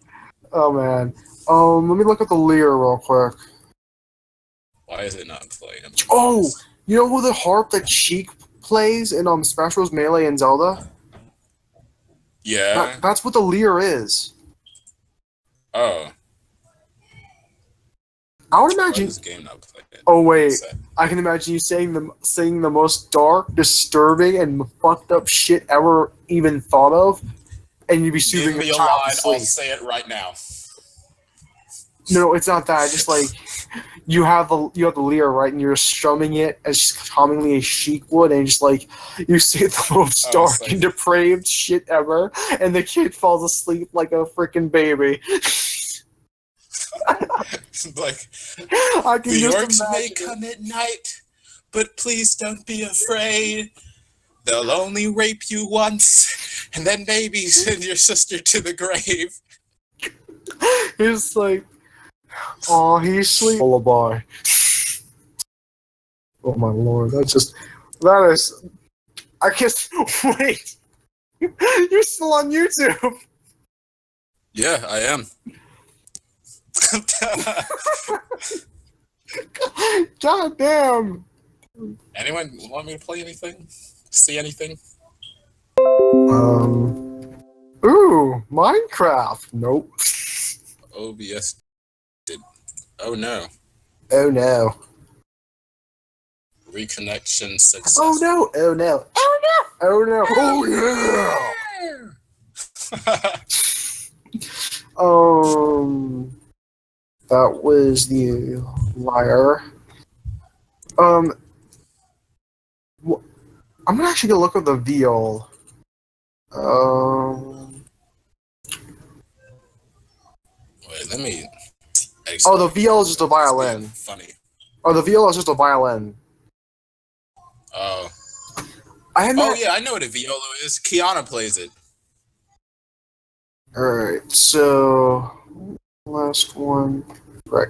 Oh man. Let me look at the lyre real quick. Why is it not playing? Oh, you know who the harp that Sheik plays in Smash Bros. Melee and Zelda? Yeah. That's what the lyre is. Oh. I would Why imagine. does the game not play it? Oh wait, I can imagine you saying the most dark, disturbing, and fucked up shit ever even thought of, and you'd be Give soothing me a a child line. to sleep. I'll say it right now. No, it's not that. Just like you have the lyre, right, and you're strumming it as calmingly as Sheik would, and just like you say the most dark like, and depraved shit ever, and the kid falls asleep like a freaking baby. Like, I can the just orcs may imagine come at night, but please don't be afraid. They'll only rape you once, and then maybe send your sister to the grave. It's like, oh, he's sleep. Lullaby. Oh my lord, that is. I guess. Wait, you're still on YouTube. Yeah, I am. God damn. Anyone want me to play anything? See anything? Ooh, Minecraft. Nope. OBS did. Oh no. Oh no. Reconnection success. Oh no. Oh no. Oh no. Oh no. Oh yeah. That was the lyre. I'm actually gonna look at the viol. Wait, let me. Oh, the viol is just a violin. Funny. Oh, the viol is just a violin. Oh. Oh yeah, I know what a viola is. Kiana plays it. Alright, so last one. Right.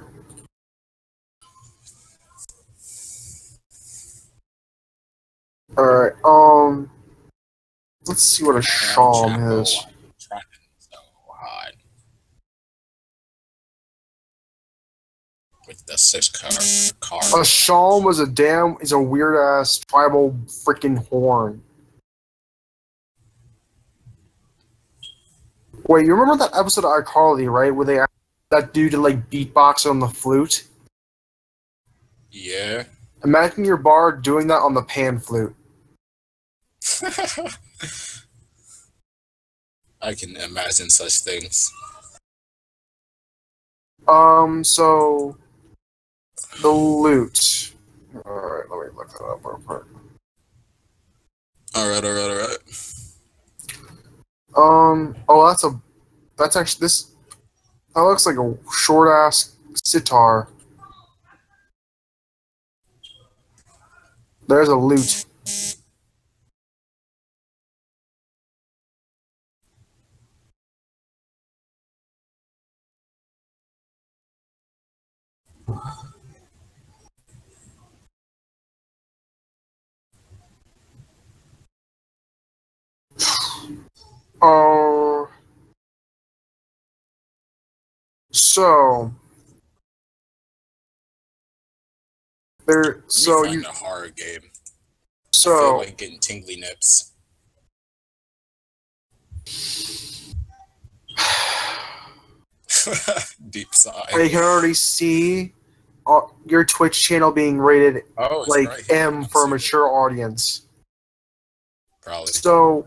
Alright, let's see what a shawm is. Trying so hard. With That's 6 A shawm is a weird ass tribal freaking horn. Wait, you remember that episode of iCarly, right? Where they asked that dude to like beatbox on the flute? Yeah. Imagine your bard doing that on the pan flute. I can imagine such things. So the lute. Alright, let me look that up real quick. Alright. That's actually this. That looks like a short ass sitar. There's a lute. Oh, so there. Let me So find you. a horror game. I feel So like getting tingly nips. Deep sigh. I can already see your Twitch channel being rated Oh, it's like right here. M for a mature audience. Probably. So,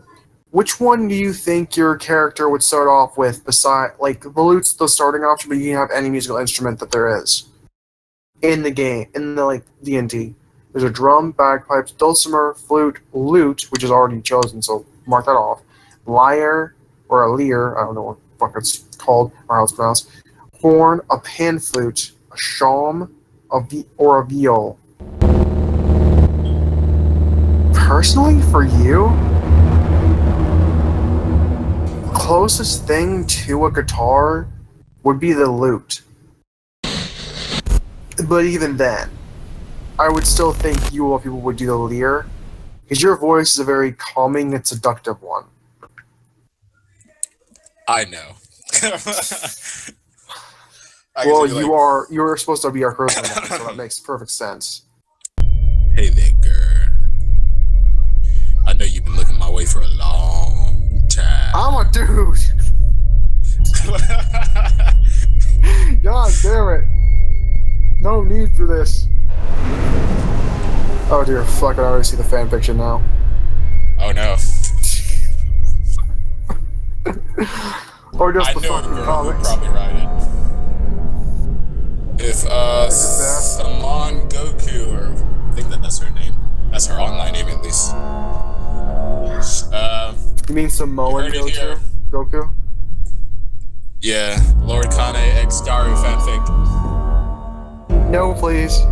which one do you think your character would start off with? Beside, like the lute's the starting option, but you can have any musical instrument that there is in the game, in the like D&D. There's a drum, bagpipes, dulcimer, flute, lute, which is already chosen, so mark that off. Lyre or a lyre, I don't know what the fuck it's called or how it's pronounced. Horn, a pan flute, a shawm, or a viol. Personally, for you, closest thing to a guitar would be the lute. But even then, I would still think you of people would do the lyre, because your voice is a very calming and seductive one. I know. Well, you're supposed to be our charisma guy, so that makes perfect sense. Hey there, girl. I know you've been looking my way for a long time. I'm a dude! God damn it! No need for this. Oh dear, fuck, I already see the fanfiction now. Oh no. Or just I the know a fucking girl who'll comics. probably write it. If Saman Goku, or I think that's her name. That's her online name at least. You mean Samoan You heard it here. Goku? Yeah, Lord Kane X Daru fanfic. No, please.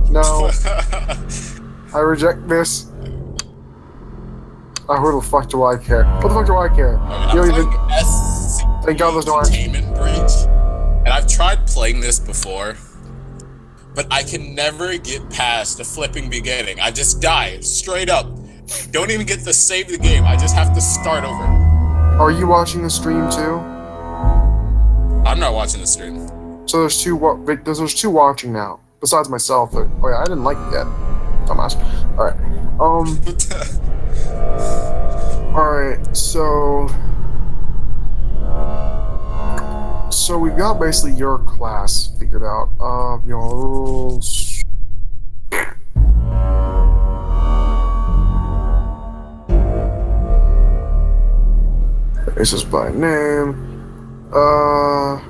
No, I reject this. Who the fuck do I care? What the fuck do I care? I'm You don't playing even. SCP Thank God there's no Containment Breach, and I've tried playing this before, but I can never get past the flipping beginning. I just die straight up. Don't even get to save the game. I just have to start over. Are you watching the stream too? I'm not watching the stream. So there's two watching now. Besides myself. Oh yeah, I didn't like it yet. Dumbass. Alright. Alright, so we've got basically your class figured out. You know, the rules. This is by name.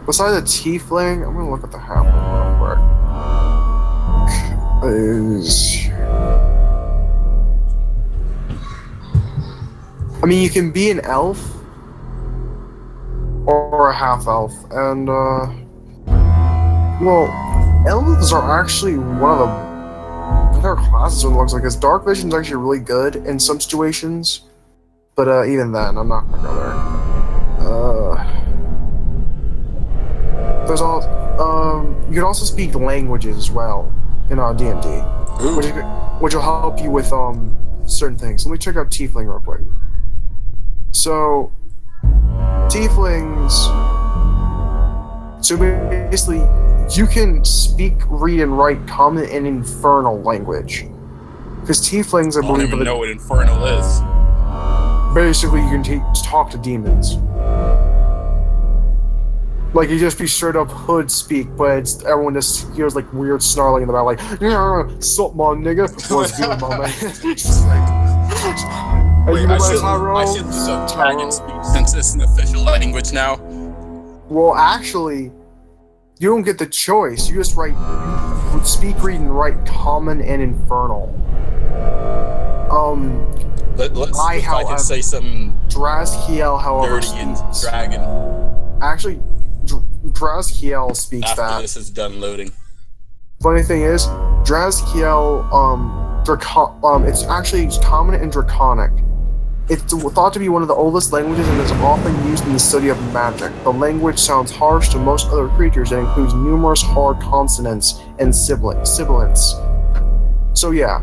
Besides a tiefling, I'm gonna look at the halfling real quick. I mean, you can be an elf or a half elf, and well, elves are actually one of the better classes. What it looks like, because dark vision is actually really good in some situations, but even then, I'm not gonna go there. There's all you can also speak languages as well in D&D, which will help you with certain things. Let me check out Tiefling real quick. So Tieflings, so basically you can speak, read, and write common and infernal language. Because tieflings, I I don't believe, even know what infernal is. basically you can talk to demons. Like, you just be straight up hood speak, but everyone just hears like weird snarling in the back, like, yeah, sup, my nigga? What's good, my man? Hey, Wait, you know I my should Tyrone? look up Tyrone. dragon speech since it's an official language now. Well, actually, you don't get the choice. You just write, you speak, read, and write common and infernal. Let's see I, if I can however, say something Drazkiel, however, dirty in speaks. dragon Actually, Drazkiel speaks after that. this is done loading. Funny thing is, Drazkiel, it's actually common and draconic. It's thought to be one of the oldest languages and is often used in the study of magic. The language sounds harsh to most other creatures and includes numerous hard consonants and sibilants. So yeah,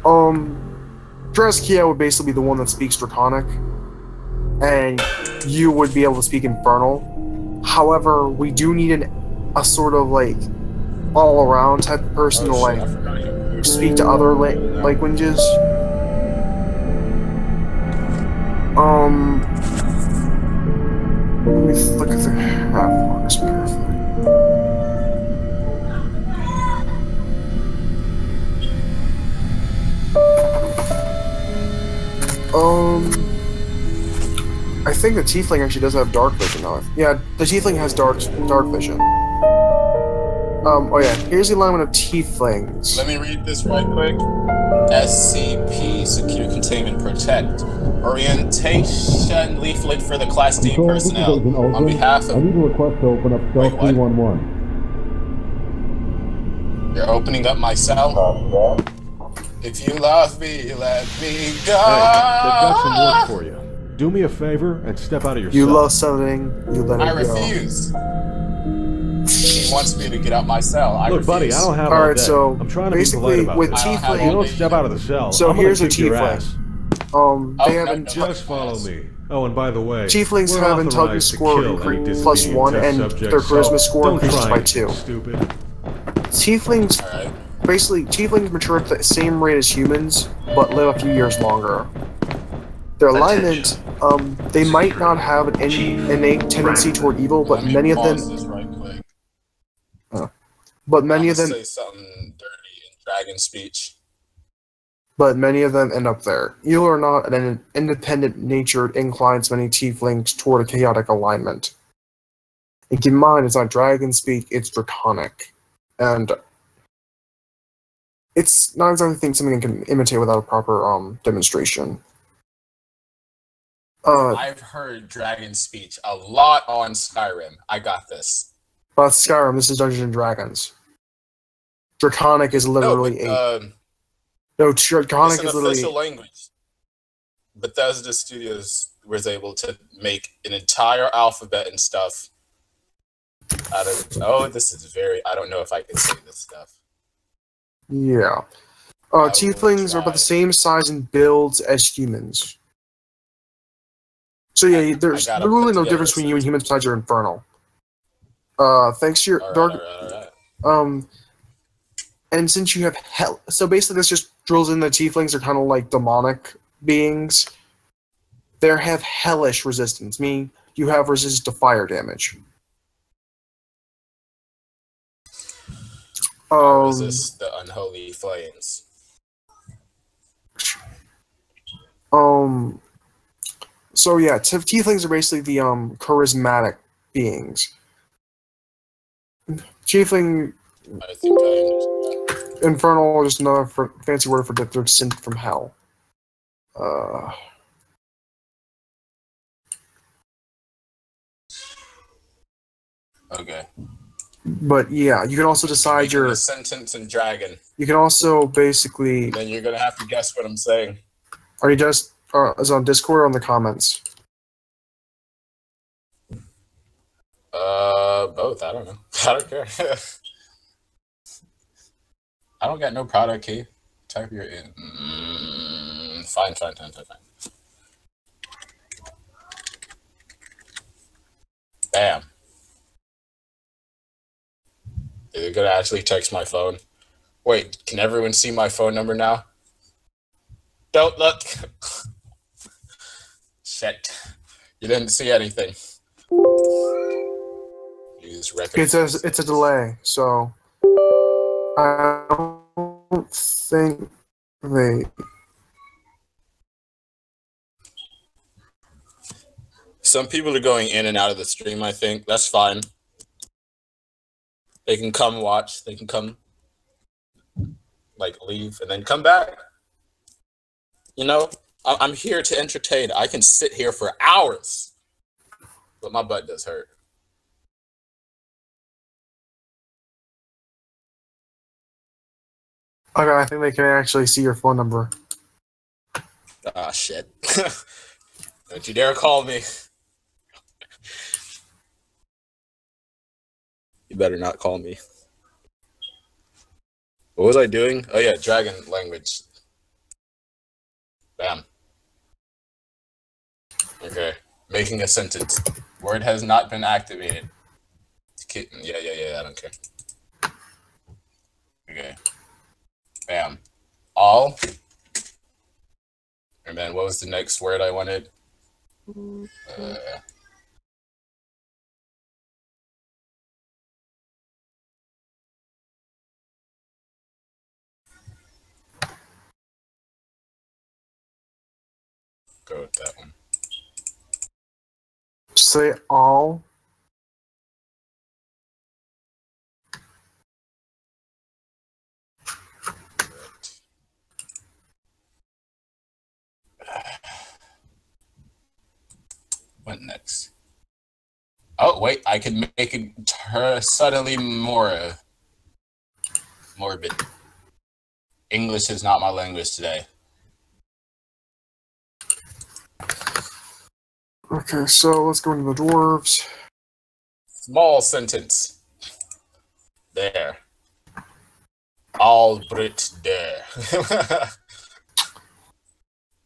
Drazkiel would basically be the one that speaks draconic, and you would be able to speak infernal. However, we do need a sort of like all-around type of person to like I forgot you. speak to other languages. Let me look at the half-marks perfect. I think the tiefling actually does have dark vision now. Yeah, the tiefling has dark vision. Oh yeah, here's the alignment of tieflings. Let me read this right quick. SCP, Secure Containment Protect. Orientation leaflet for the Class D personnel. On behalf of... I need a request to open up cell Wait, what? 311. You're opening up my cell? If you love me, let me go. Hey, they've got some work for you. Do me a favor and step out of your You cell. love something, you let I it go. refuse. If he wants me to get out my cell, I Look, refuse. buddy, I don't have All all right, day. so I'm trying to be basically polite about with this. I don't have If you all don't day step either. out of the cell, So I'm gonna here's a kick your tiefling. ass. They no, have Just follow me. Oh, and by the way, tieflings we're have intelligence authorized to score kill any plus disobedient 1 test and subjects, their charisma so score don't increases try by anything 2. stupid. Tieflings, Alright. basically, tieflings mature at the same rate as humans, but live a few years longer. Their alignment, they might not have an innate tendency toward evil, but Let me many of pause them, this right quick. but I'm many gonna of them, say something dirty in dragon speech. end up there. Evil or not, an independent nature inclines many tieflings toward a chaotic alignment. And keep in mind, it's not dragon speak; it's draconic, and it's not exactly something you can imitate without a proper demonstration. I've heard dragon speech a lot on Skyrim. I got this. But Skyrim, this is Dungeons and Dragons. Draconic is literally Draconic it's an is literally official language. Bethesda Studios was able to make an entire alphabet and stuff out of it. Oh, this is very... I don't know if I can say this stuff. yeah. Tieflings are about the same size and builds as humans. So yeah, there's really no difference between you and humans besides your infernal. Thanks to your dark. Alright. And since you have hell, so basically this just drills in the tieflings are kind of like demonic beings. They have hellish resistance, meaning you have resistance to fire damage. Resist the unholy flames. So yeah, tieflings are basically the charismatic beings. Tiefling, I think I understand. infernal is just another fancy word for they're sent from hell. Okay. But yeah, you can also decide your sentence in dragon. You can also basically. Then you're gonna have to guess what I'm saying. Are you just is it on Discord or on the comments? Both. I don't know. I don't care. I don't got no product key. Type your in. Fine. Bam. They're gonna actually text my phone. Wait, can everyone see my phone number now? Don't look. Shit. You didn't see anything. Use record. It's a delay, so I don't think they. Some people are going in and out of the stream, I think. That's fine. They can come watch. They can come, like, leave and then come back. You know, I'm here to entertain. I can sit here for hours, but my butt does hurt. Okay, I think they can actually see your phone number. Ah, shit. Don't you dare call me. You better not call me. What was I doing? Oh, yeah, dragon language. Bam. Okay. Making a sentence. Word has not been activated. Yeah, I don't care. Okay. Bam. All. And then what was the next word I wanted? Go with that one. Say all. What next? Oh, wait, I can make it suddenly more morbid. English is not my language today. Okay, so let's go into the dwarves. Small sentence. There. All Brit there.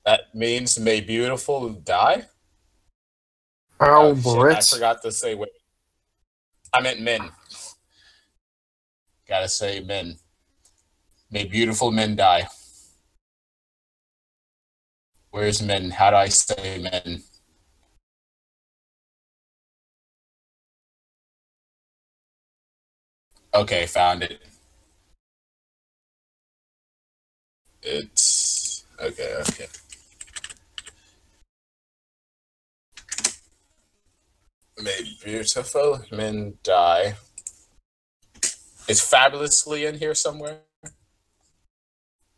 That means may beautiful die? Oh, shit, I Albert. forgot to say wait. I meant men. Gotta say men. May beautiful men die. Where's men? How do I say men? Okay, found it. It's okay. May beautiful men die. Is fabulously in here somewhere?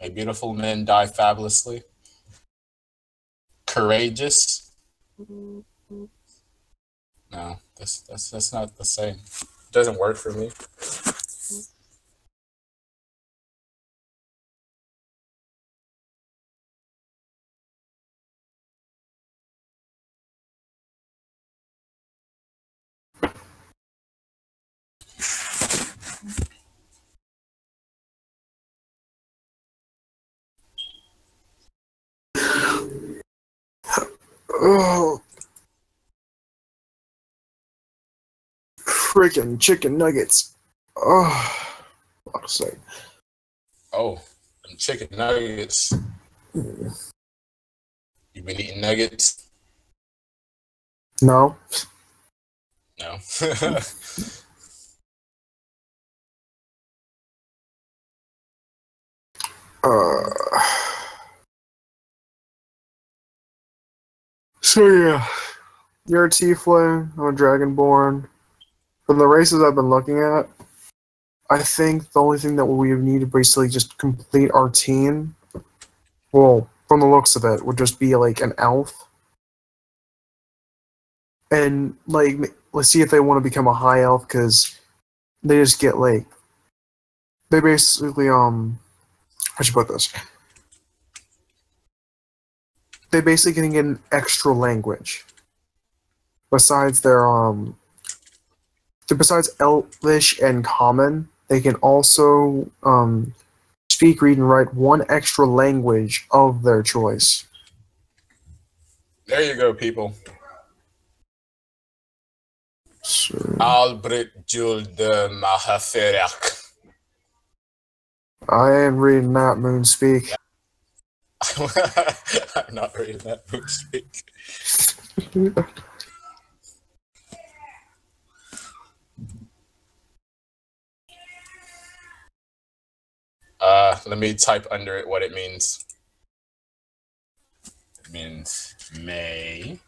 May beautiful men die fabulously. Courageous. No, that's not the same. It doesn't work for me. Oh, freaking chicken nuggets. Oh, fuck's sake. Oh, and chicken nuggets. You been eating nuggets? No. No. So yeah, you're a tiefling. I'm a dragonborn. From the races I've been looking at, I think the only thing that we would need to basically just complete our team, well, from the looks of it, would just be like an elf. And like, let's see if they want to become a high elf, because they just get like, they basically how should I put this? They basically can get an extra language besides their besides Elvish and Common. They can also speak, read, and write one extra language of their choice. There you go, people. So Albert Juld Mahaferak. I am reading that, Moonspeak. I'm not reading that book speak. Let me type under it what it means. It means may.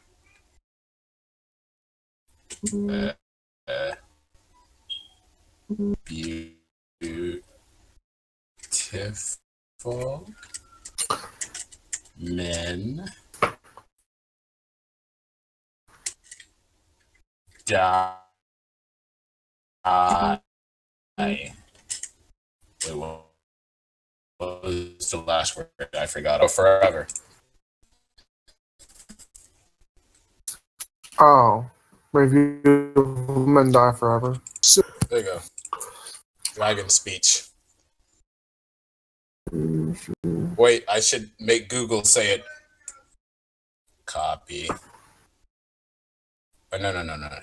Beautiful men die. Wait, what was the last word? I forgot. Oh, forever. Oh, may beautiful men die forever. So, There you go. Dragon speech. Wait, I should make Google say it. Copy. Oh, no,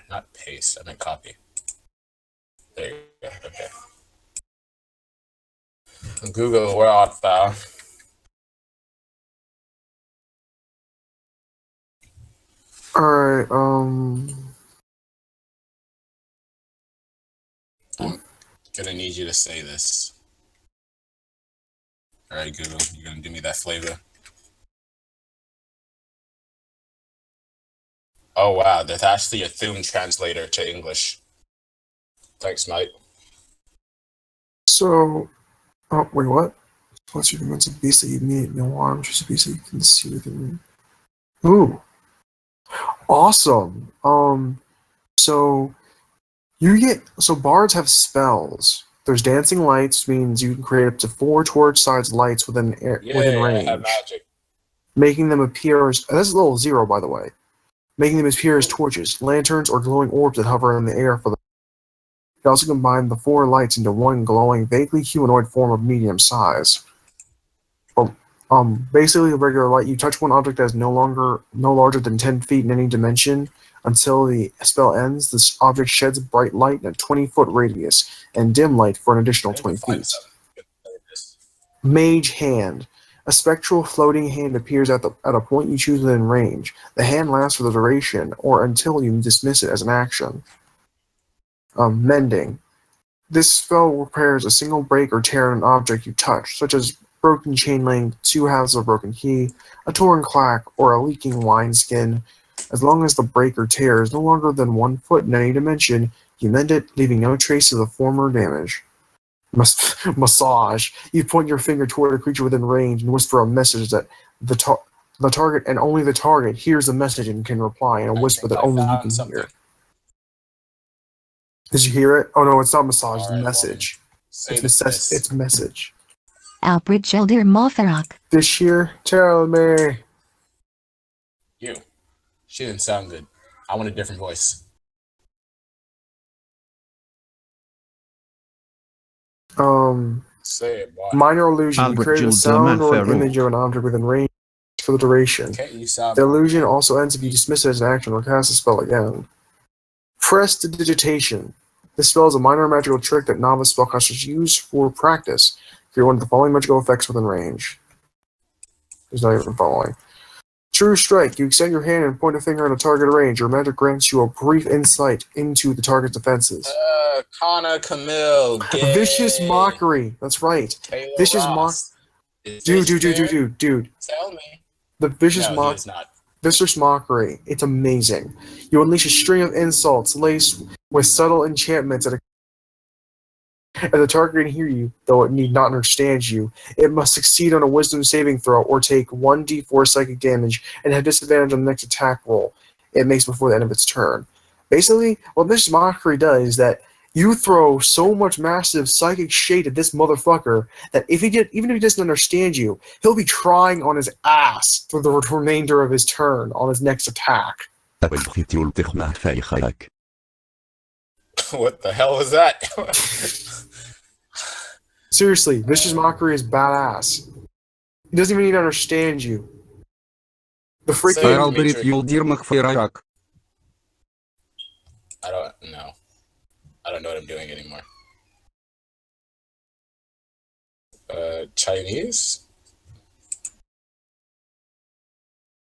not paste. I meant copy. There you go. Okay. Google, where art thou? alright, I'm gonna need you to say this. All right, Google, you're gonna do me that flavor. Oh wow, there's actually a Thune translator to English. Thanks, mate. so, oh, wait, what? Plus, you can a beast that you need no arm, just a beast that you can see within. Ooh, awesome. So bards have spells. There's dancing lights, means you can create up to 4 torch-sized lights within range, I have magic. making them appear as this is level 0, by the way, making them appear as torches, lanterns, or glowing orbs that hover in the air for the. You can also combine the 4 lights into one glowing, vaguely humanoid form of medium size. Basically, a regular light. You touch one object that is no larger than 10 feet in any dimension. Until the spell ends, this object sheds bright light in a 20-foot radius, and dim light for an additional 20 feet. Mage Hand. A spectral floating hand appears at a point you choose within range. The hand lasts for the duration, or until you dismiss it as an action. Mending. This spell repairs a single break or tear in an object you touch, such as broken chain link, 2 halves of a broken key, a torn clack, or a leaking wineskin. As long as the break or tear is no longer than 1 foot in any dimension, you mend it, leaving no trace of the former damage. Massage. You point your finger toward a creature within range and whisper a message that the target and only the target hears the message and can reply in a whisper that only you can hear. Did you hear it? Oh no, it's not massage, it's message. It's message. Albert Gilder Mofarak. This year, tell me. You. She didn't sound good. I want a different voice. Say it, boy. Minor illusion. You create a sound or an image of an object within range for the duration. The illusion also ends if you dismiss it as an action or cast the spell again. Prestidigitation. This spell is a minor magical trick that novice spellcasters use for practice. Create one of the following magical effects within range. There's not even following. True Strike. You extend your hand and point a finger at a target range. Your magic grants you a brief insight into the target's defenses. Connor Camille. Gay. Vicious Mockery. That's right. Taylor Vicious Mockery. Dude. Tell me. The Vicious Mockery. It's amazing. You unleash a string of insults laced with subtle enchantments and the target can hear you, though it need not understand you. It must succeed on a wisdom saving throw or take 1d4 psychic damage and have disadvantage on the next attack roll it makes before the end of its turn. Basically, what this Mockery does is that you throw so much massive psychic shade at this motherfucker that even if he doesn't understand you, he'll be trying on his ass for the remainder of his turn on his next attack. What the hell was that? Seriously, Vicious Mockery is badass. He doesn't even need to understand you. The freaking I don't know. I don't know what I'm doing anymore. Chinese?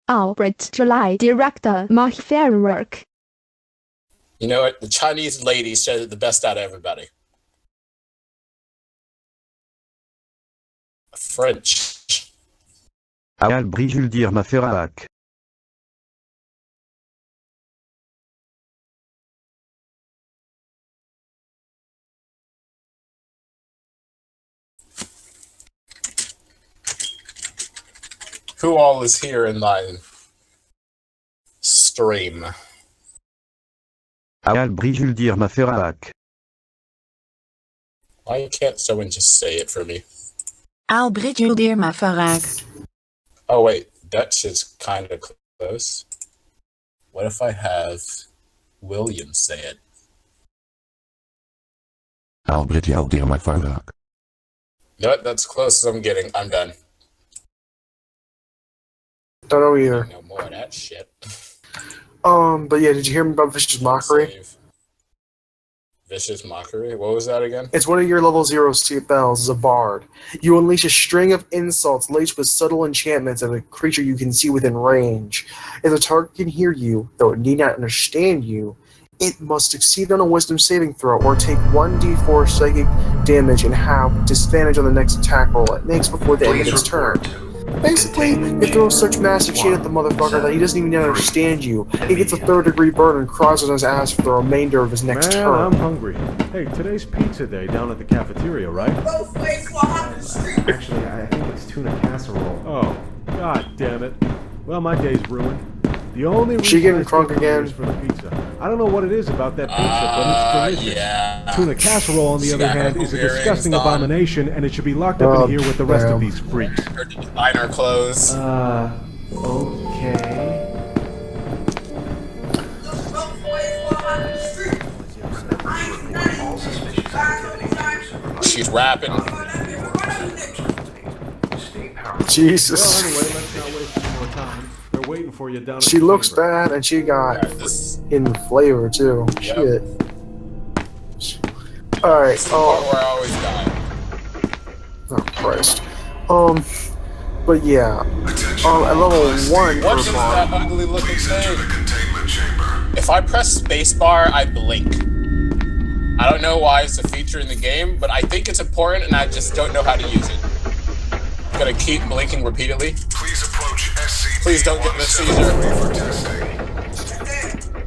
Albert July Director Machwerk. You know what? The Chinese lady said it the best out of everybody. French. Albrijuldir Maferak. Who all is here in my stream? Albrijuldir Maferak. Why can't someone just say it for me? Albrijuldir Maferak. Oh wait, Dutch is kind of close. What if I have William say it? Albrijuldir Maferak. You know what? That's close as I'm getting. I'm done. Don't know either. No more of that shit. But yeah, did you hear me about Vicious Mockery? Save. Vicious Mockery? What was that again? It's one of your level 0 spells as a bard. You unleash a string of insults laced with subtle enchantments at a creature you can see within range. If the target can hear you, though it need not understand you, it must succeed on a wisdom saving throw or take 1d4 psychic damage and have disadvantage on the next attack roll it makes before the end of its turn. Basically, it throws such massive shit at the motherfucker that he doesn't even understand you. He gets a 3rd-degree burn and cries on his ass for the remainder of his next Man, turn. I'm hungry. Hey, today's pizza day down at the cafeteria, right? Actually, I think it's tuna casserole. Oh, god damn it. Well, my day's ruined. The only reason She getting I still crunk come here again? is for the pizza. I don't know what it is about that pizza, but it's delicious. Yeah. Tuna casserole, on the She other got her hand, is a earrings disgusting on. abomination, and it should be locked up in here with the rest of these freaks. Her designer clothes. Okay. She's rapping. Jesus. Well, anyway, let's not waste any more time. They're waiting for you down at She the looks chamber. bad, and she got This in flavor, too. Yep. Shit. Alright, is the part where I always die. oh, Christ. But yeah. At level 1 What for is a bard. that ugly looking thing? If I press spacebar, I blink. I don't know why it's a feature in the game, but I think it's important and I just don't know how to use it. I'm gonna keep blinking repeatedly. Please approach SCP. Please don't get the Caesar. for testing.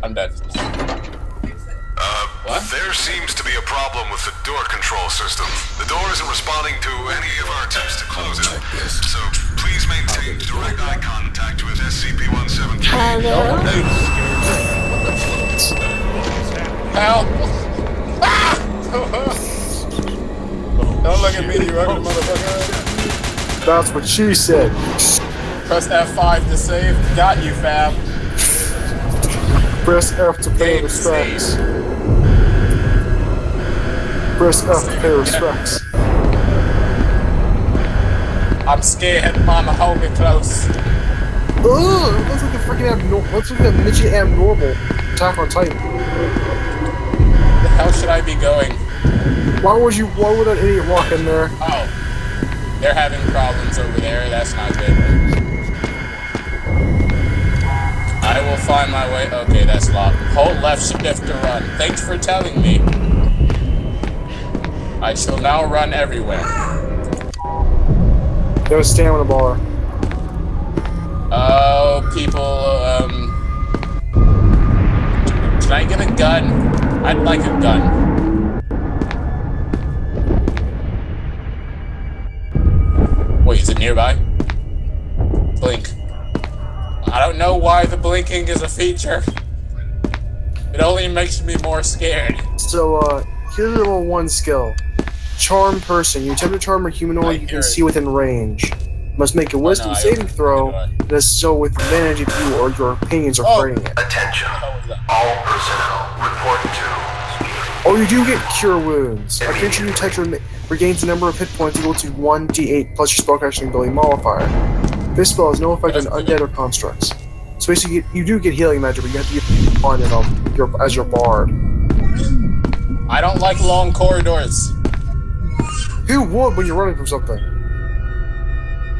I'm dead. What? There seems to be a problem with the door control system. The door isn't responding to any of our attempts to close it. So please maintain direct eye contact with SCP-173. Hello? Help! Ah! Don't look at me, you ugly motherfucker. That's what she said. Press F5 to save. Got you, fam. Press F to pay Game respects. saved. Press F to pay respects. I'm scared. Mama, hold me close. Ugh! Looks like a freaking abnormal. Looks like a midget abnormal. Attack on Titan. Where the hell should I be going? Why would that idiot walk in there? Oh. They're having problems over there. That's not good. I will find my way. Okay, that's locked. Hold left shift to run. Thanks for telling me. I shall now run everywhere. There's a stamina bar. Oh, people, can I get a gun? I'd like a gun. Wait, is it nearby? Blink. I don't know why the blinking is a feature. It only makes me more scared. So, here's your level 1 skill. Charm person. You attempt to charm a humanoid you hear can it. see within range. Must make a wisdom I saving opened it. throw. How do I? That is so with advantage if you or your opinions are Oh. fighting it. Attention. What was that? All personnel report to. Oh, you do get Cure Wounds. A creature you touch regains the number of hit points equal to 1d8 plus your spellcasting ability modifier. This spell has no effect on undead or constructs. So basically, you do get healing magic, but you have to get on it as your bard. I don't like long corridors. Who would when you're running from something?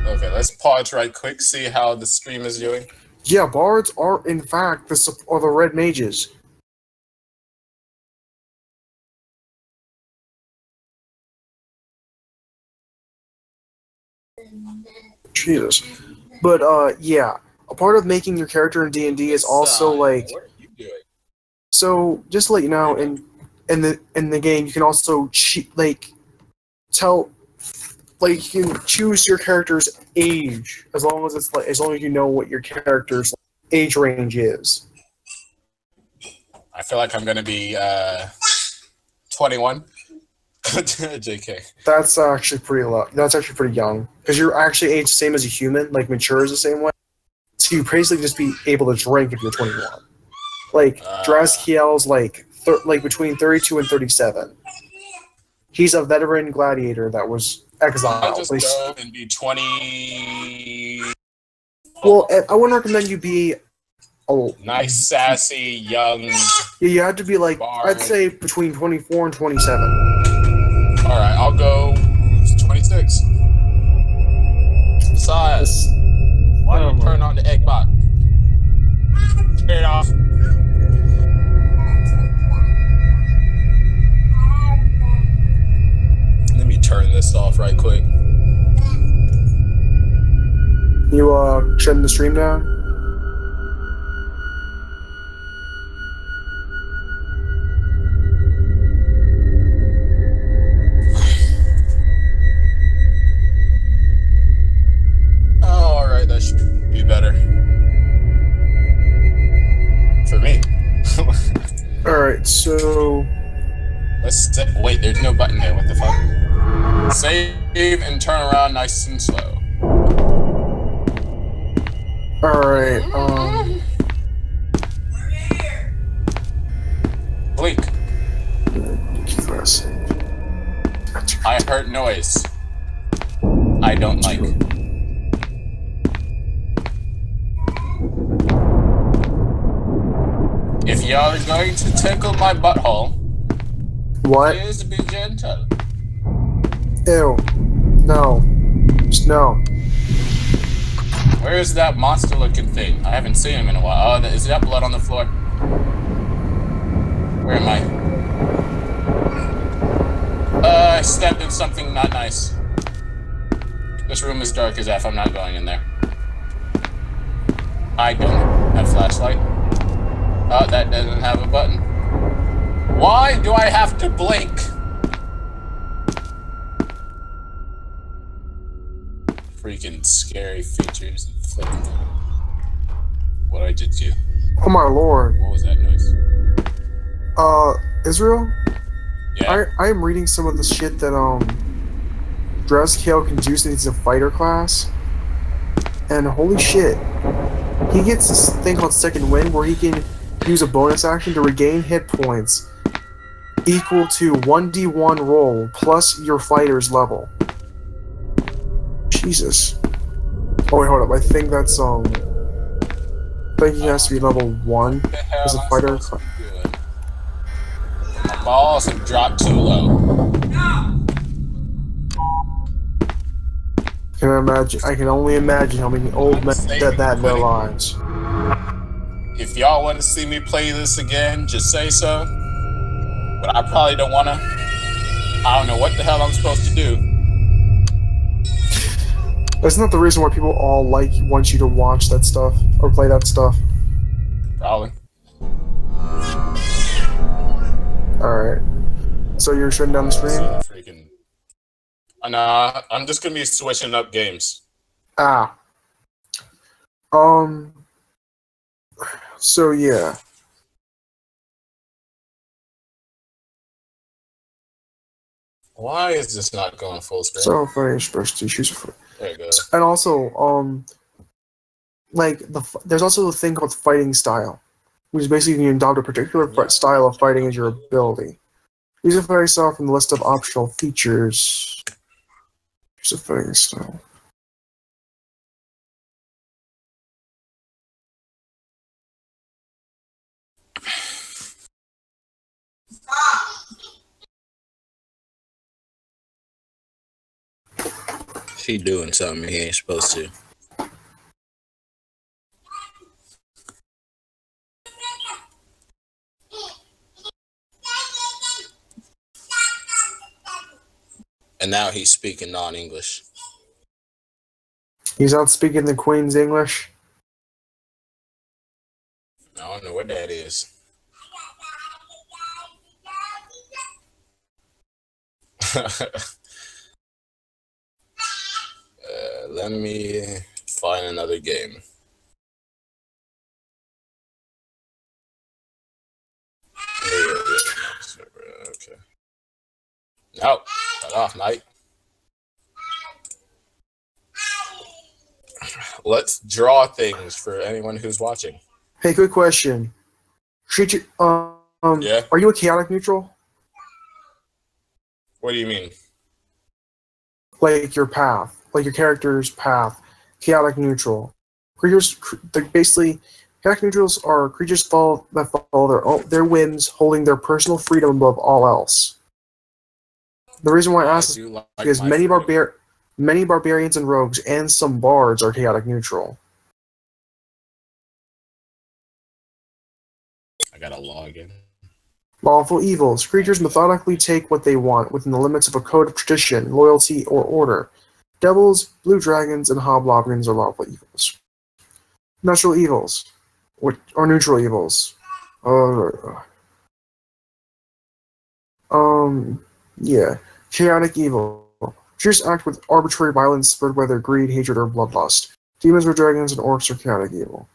Okay, let's pause right quick, see how the stream is doing. Yeah, bards are in fact the red mages. Jesus. But yeah, a part of making your character in D&D is also like, What are you doing? so just to let you know, in the game you can also tell, like, you can choose your character's age as long as you know what your character's age range is. I feel like I'm gonna be 21. JK. That's actually pretty low. That's actually pretty young because you're actually aged the same as a human, like matures the same way. So you basically just be able to drink if you're 21. Like Draskiel's like between 32 and 37. He's a veteran gladiator that was exiled. I'll just go and be 20. Well, I wouldn't recommend you be Nice, sassy, young. Yeah, you have to be like, bard. I'd say between 24 and 27. Alright, I'll go 26. Besides, why don't you turn on the egg bot? Turn it off. Let me turn this off right quick. You shutting the stream down? Oh, alright, that should be better. For me. Alright, so Let's wait, there's no button there, what the fuck? Save and turn around nice and slow. alright, Blink. I heard noise. I don't like. If y'all are going to tickle my butthole, what? please be gentle. Ew. No. Just no. Where is that monster-looking thing? I haven't seen him in a while. Oh, is that blood on the floor? Where am I? I stepped in something not nice. This room is dark as F. I'm not going in there. I don't have flashlight. Oh, that doesn't have a button. Why do I have to blink? Freaking scary features and flipping. What I did to you? Oh my lord. What was that noise? Israel? Yeah. I am reading some of the shit that Draskiel can do since he's a fighter class. And holy shit. He gets this thing called Second Wind where he can use a bonus action to regain hit points equal to 1d1 roll plus your fighter's level. Jesus. Oh wait, hold up. I think that's I think he has to be level 1 as a fighter. My balls have dropped too low. I can only imagine how many old men said that in their lives. If y'all want to see me play this again, just say so. But I probably don't want to. I don't know what the hell I'm supposed to do. That's not the reason why people all want you to watch that stuff or play that stuff. Probably. Alright. So you're shutting down the stream? Freaking. Nah, I'm just gonna be switching up games. Ah. So yeah. Why is this not going full screen? So funny, expressed issues. There you go. And also, there's also a thing called fighting style, which is basically you can adopt a particular style of fighting as your ability. Use a fighting style from the list of optional features. Use a fighting style. He doing something he ain't supposed to. And now he's speaking non-English. He's not speaking the Queen's English. I don't know what that is. Let me find another game. Okay. No, cut off, Knight. Let's draw things for anyone who's watching. Hey, quick question. Yeah? Are you a chaotic neutral? What do you mean? Like your path, like your character's path, chaotic neutral. Creatures, basically, chaotic neutrals are creatures that follow their whims, holding their personal freedom above all else. The reason why I ask is because many barbarians and rogues and some bards are chaotic neutral. I gotta log in. Lawful evils. Creatures methodically take what they want within the limits of a code of tradition, loyalty, or order. Devils, blue dragons, and hobgoblins are lawful evils. Natural evils, or neutral evils. Yeah. Chaotic evil. Creatures act with arbitrary violence spurred by their greed, hatred, or bloodlust. Demons or dragons and orcs are chaotic evil.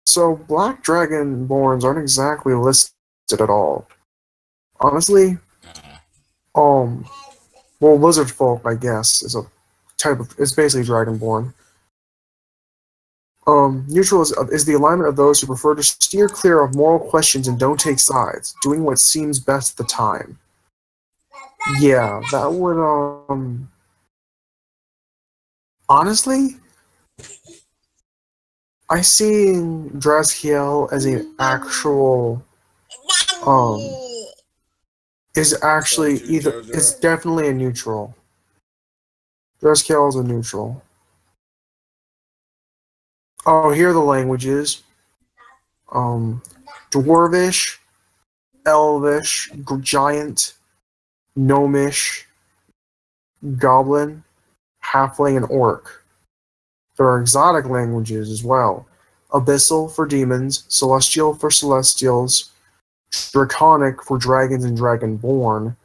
So, black dragonborns aren't exactly listed at all. Honestly, well, lizard folk, I guess, is a type of. It's basically dragonborn. Neutral is the alignment of those who prefer to steer clear of moral questions and don't take sides, doing what seems best at the time. Yeah, that would. Honestly, I see Draskiel as an actual. Is actually either. It's definitely a neutral. Draskiel is a neutral. Oh, here are the languages. Dwarvish, Elvish, Giant, Gnomish, Goblin, Halfling, and Orc. There are exotic languages as well. Abyssal for demons, Celestial for celestials, Draconic for dragons and dragonborn,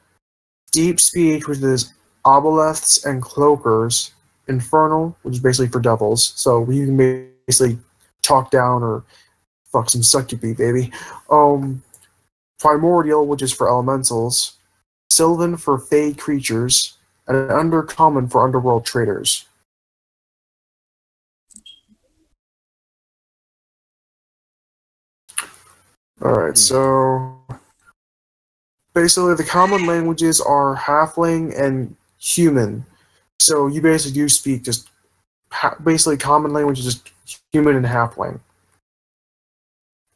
Deep Speech, which is Aboleths and Cloakers, Infernal, which is basically for devils, so you can basically talk down or fuck some succubi, baby. Primordial, which is for elementals, Sylvan for fey creatures, and Undercommon for underworld traders. Alright, so basically the common languages are halfling and human. So you basically do speak just basically common language is just human and halfling.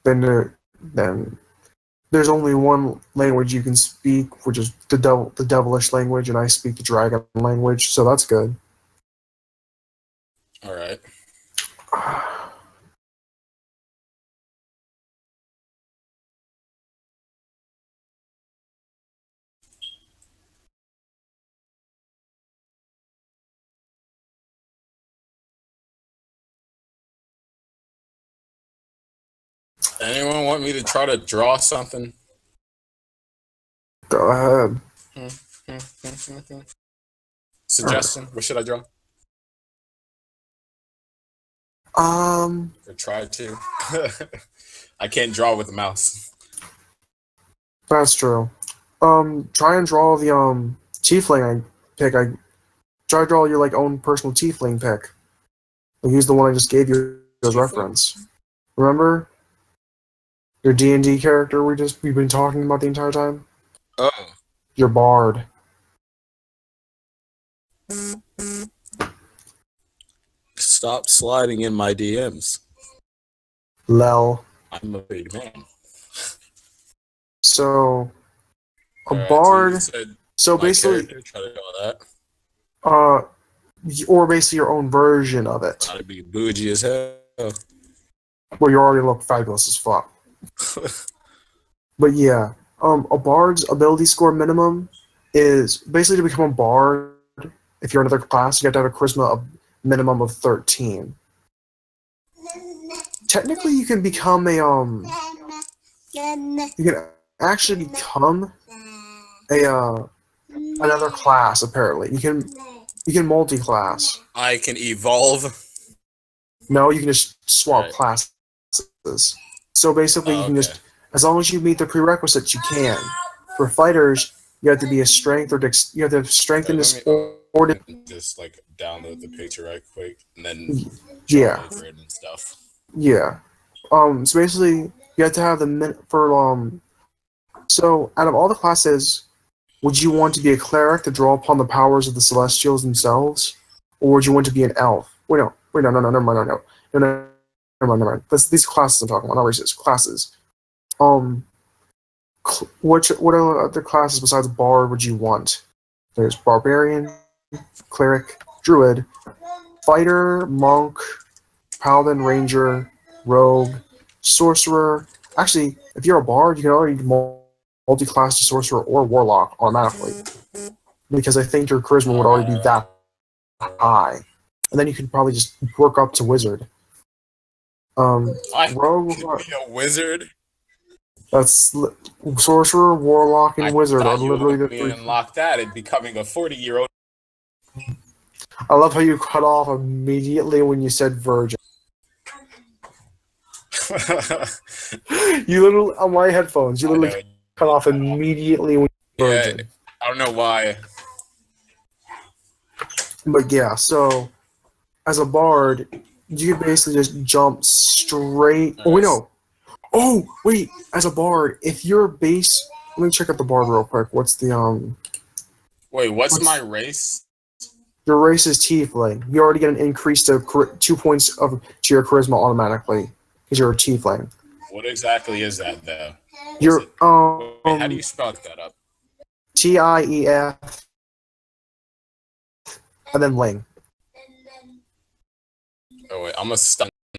Then there's only one language you can speak, which is the devilish language, and I speak the dragon language, so that's good. All right. Anyone want me to try to draw something? Go ahead. Suggestion? What should I draw? Or try to? I can't draw with a mouse. That's true. Try and draw the tiefling I pick. I try to draw your own personal tiefling pick. Use the one I just gave you as reference. Remember your D&D character we've been talking about the entire time? Oh. Your bard. Stop sliding in my DMs. Lel. I'm a big man. So a Right, bard. So, so basically, try to draw that. or basically your own version of it, Gotta be bougie as hell. where you already look fabulous as fuck. But yeah, a bard's ability score minimum is basically to become a bard. If you're another class, you have to have a charisma of minimum of 13. Technically, you can become a you can actually become a another class. Apparently, you can multi-class. I can evolve. No, you can just swap Right. classes. So basically, you can Okay. just, as long as you meet the prerequisites, you can. For fighters, you have to be a strength or you have to have strength in this or Let me just like download the picture right quick and then draw yeah, over it and stuff. yeah. So basically, you have to have the for So out of all the classes, would you want to be a cleric to draw upon the powers of the Celestials themselves, or would you want to be an elf? Wait, no, never mind, never mind. These classes I'm talking about, not races, classes. What other classes besides bard would you want? There's barbarian, cleric, druid, fighter, monk, paladin, ranger, rogue, sorcerer. Actually, if you're a bard, you can already multi-class to sorcerer or warlock automatically, because I think your charisma would already be that high, and then you could probably just work up to wizard. I Rogue. could be a wizard. That's sorcerer, warlock, and I wizard are thought you literally the only three. unlocked that in becoming a 40-year-old. I love how you cut off immediately when you said virgin. You literally, on my headphones, you I know. literally cut off immediately when you said Yeah, virgin. I don't know why. But yeah, so as a bard, you can basically just jump straight. Oh, wait, no. Oh, wait. As a bard, if your base, let me check out the bard real quick. What's the Wait, what's my race? Your race is tiefling. You already get an increase to 2 points to your charisma automatically because you're a tiefling. What exactly is that, though? You're Wait, how do you spell that up? TIEF and then ling. Oh wait, I'm a stun.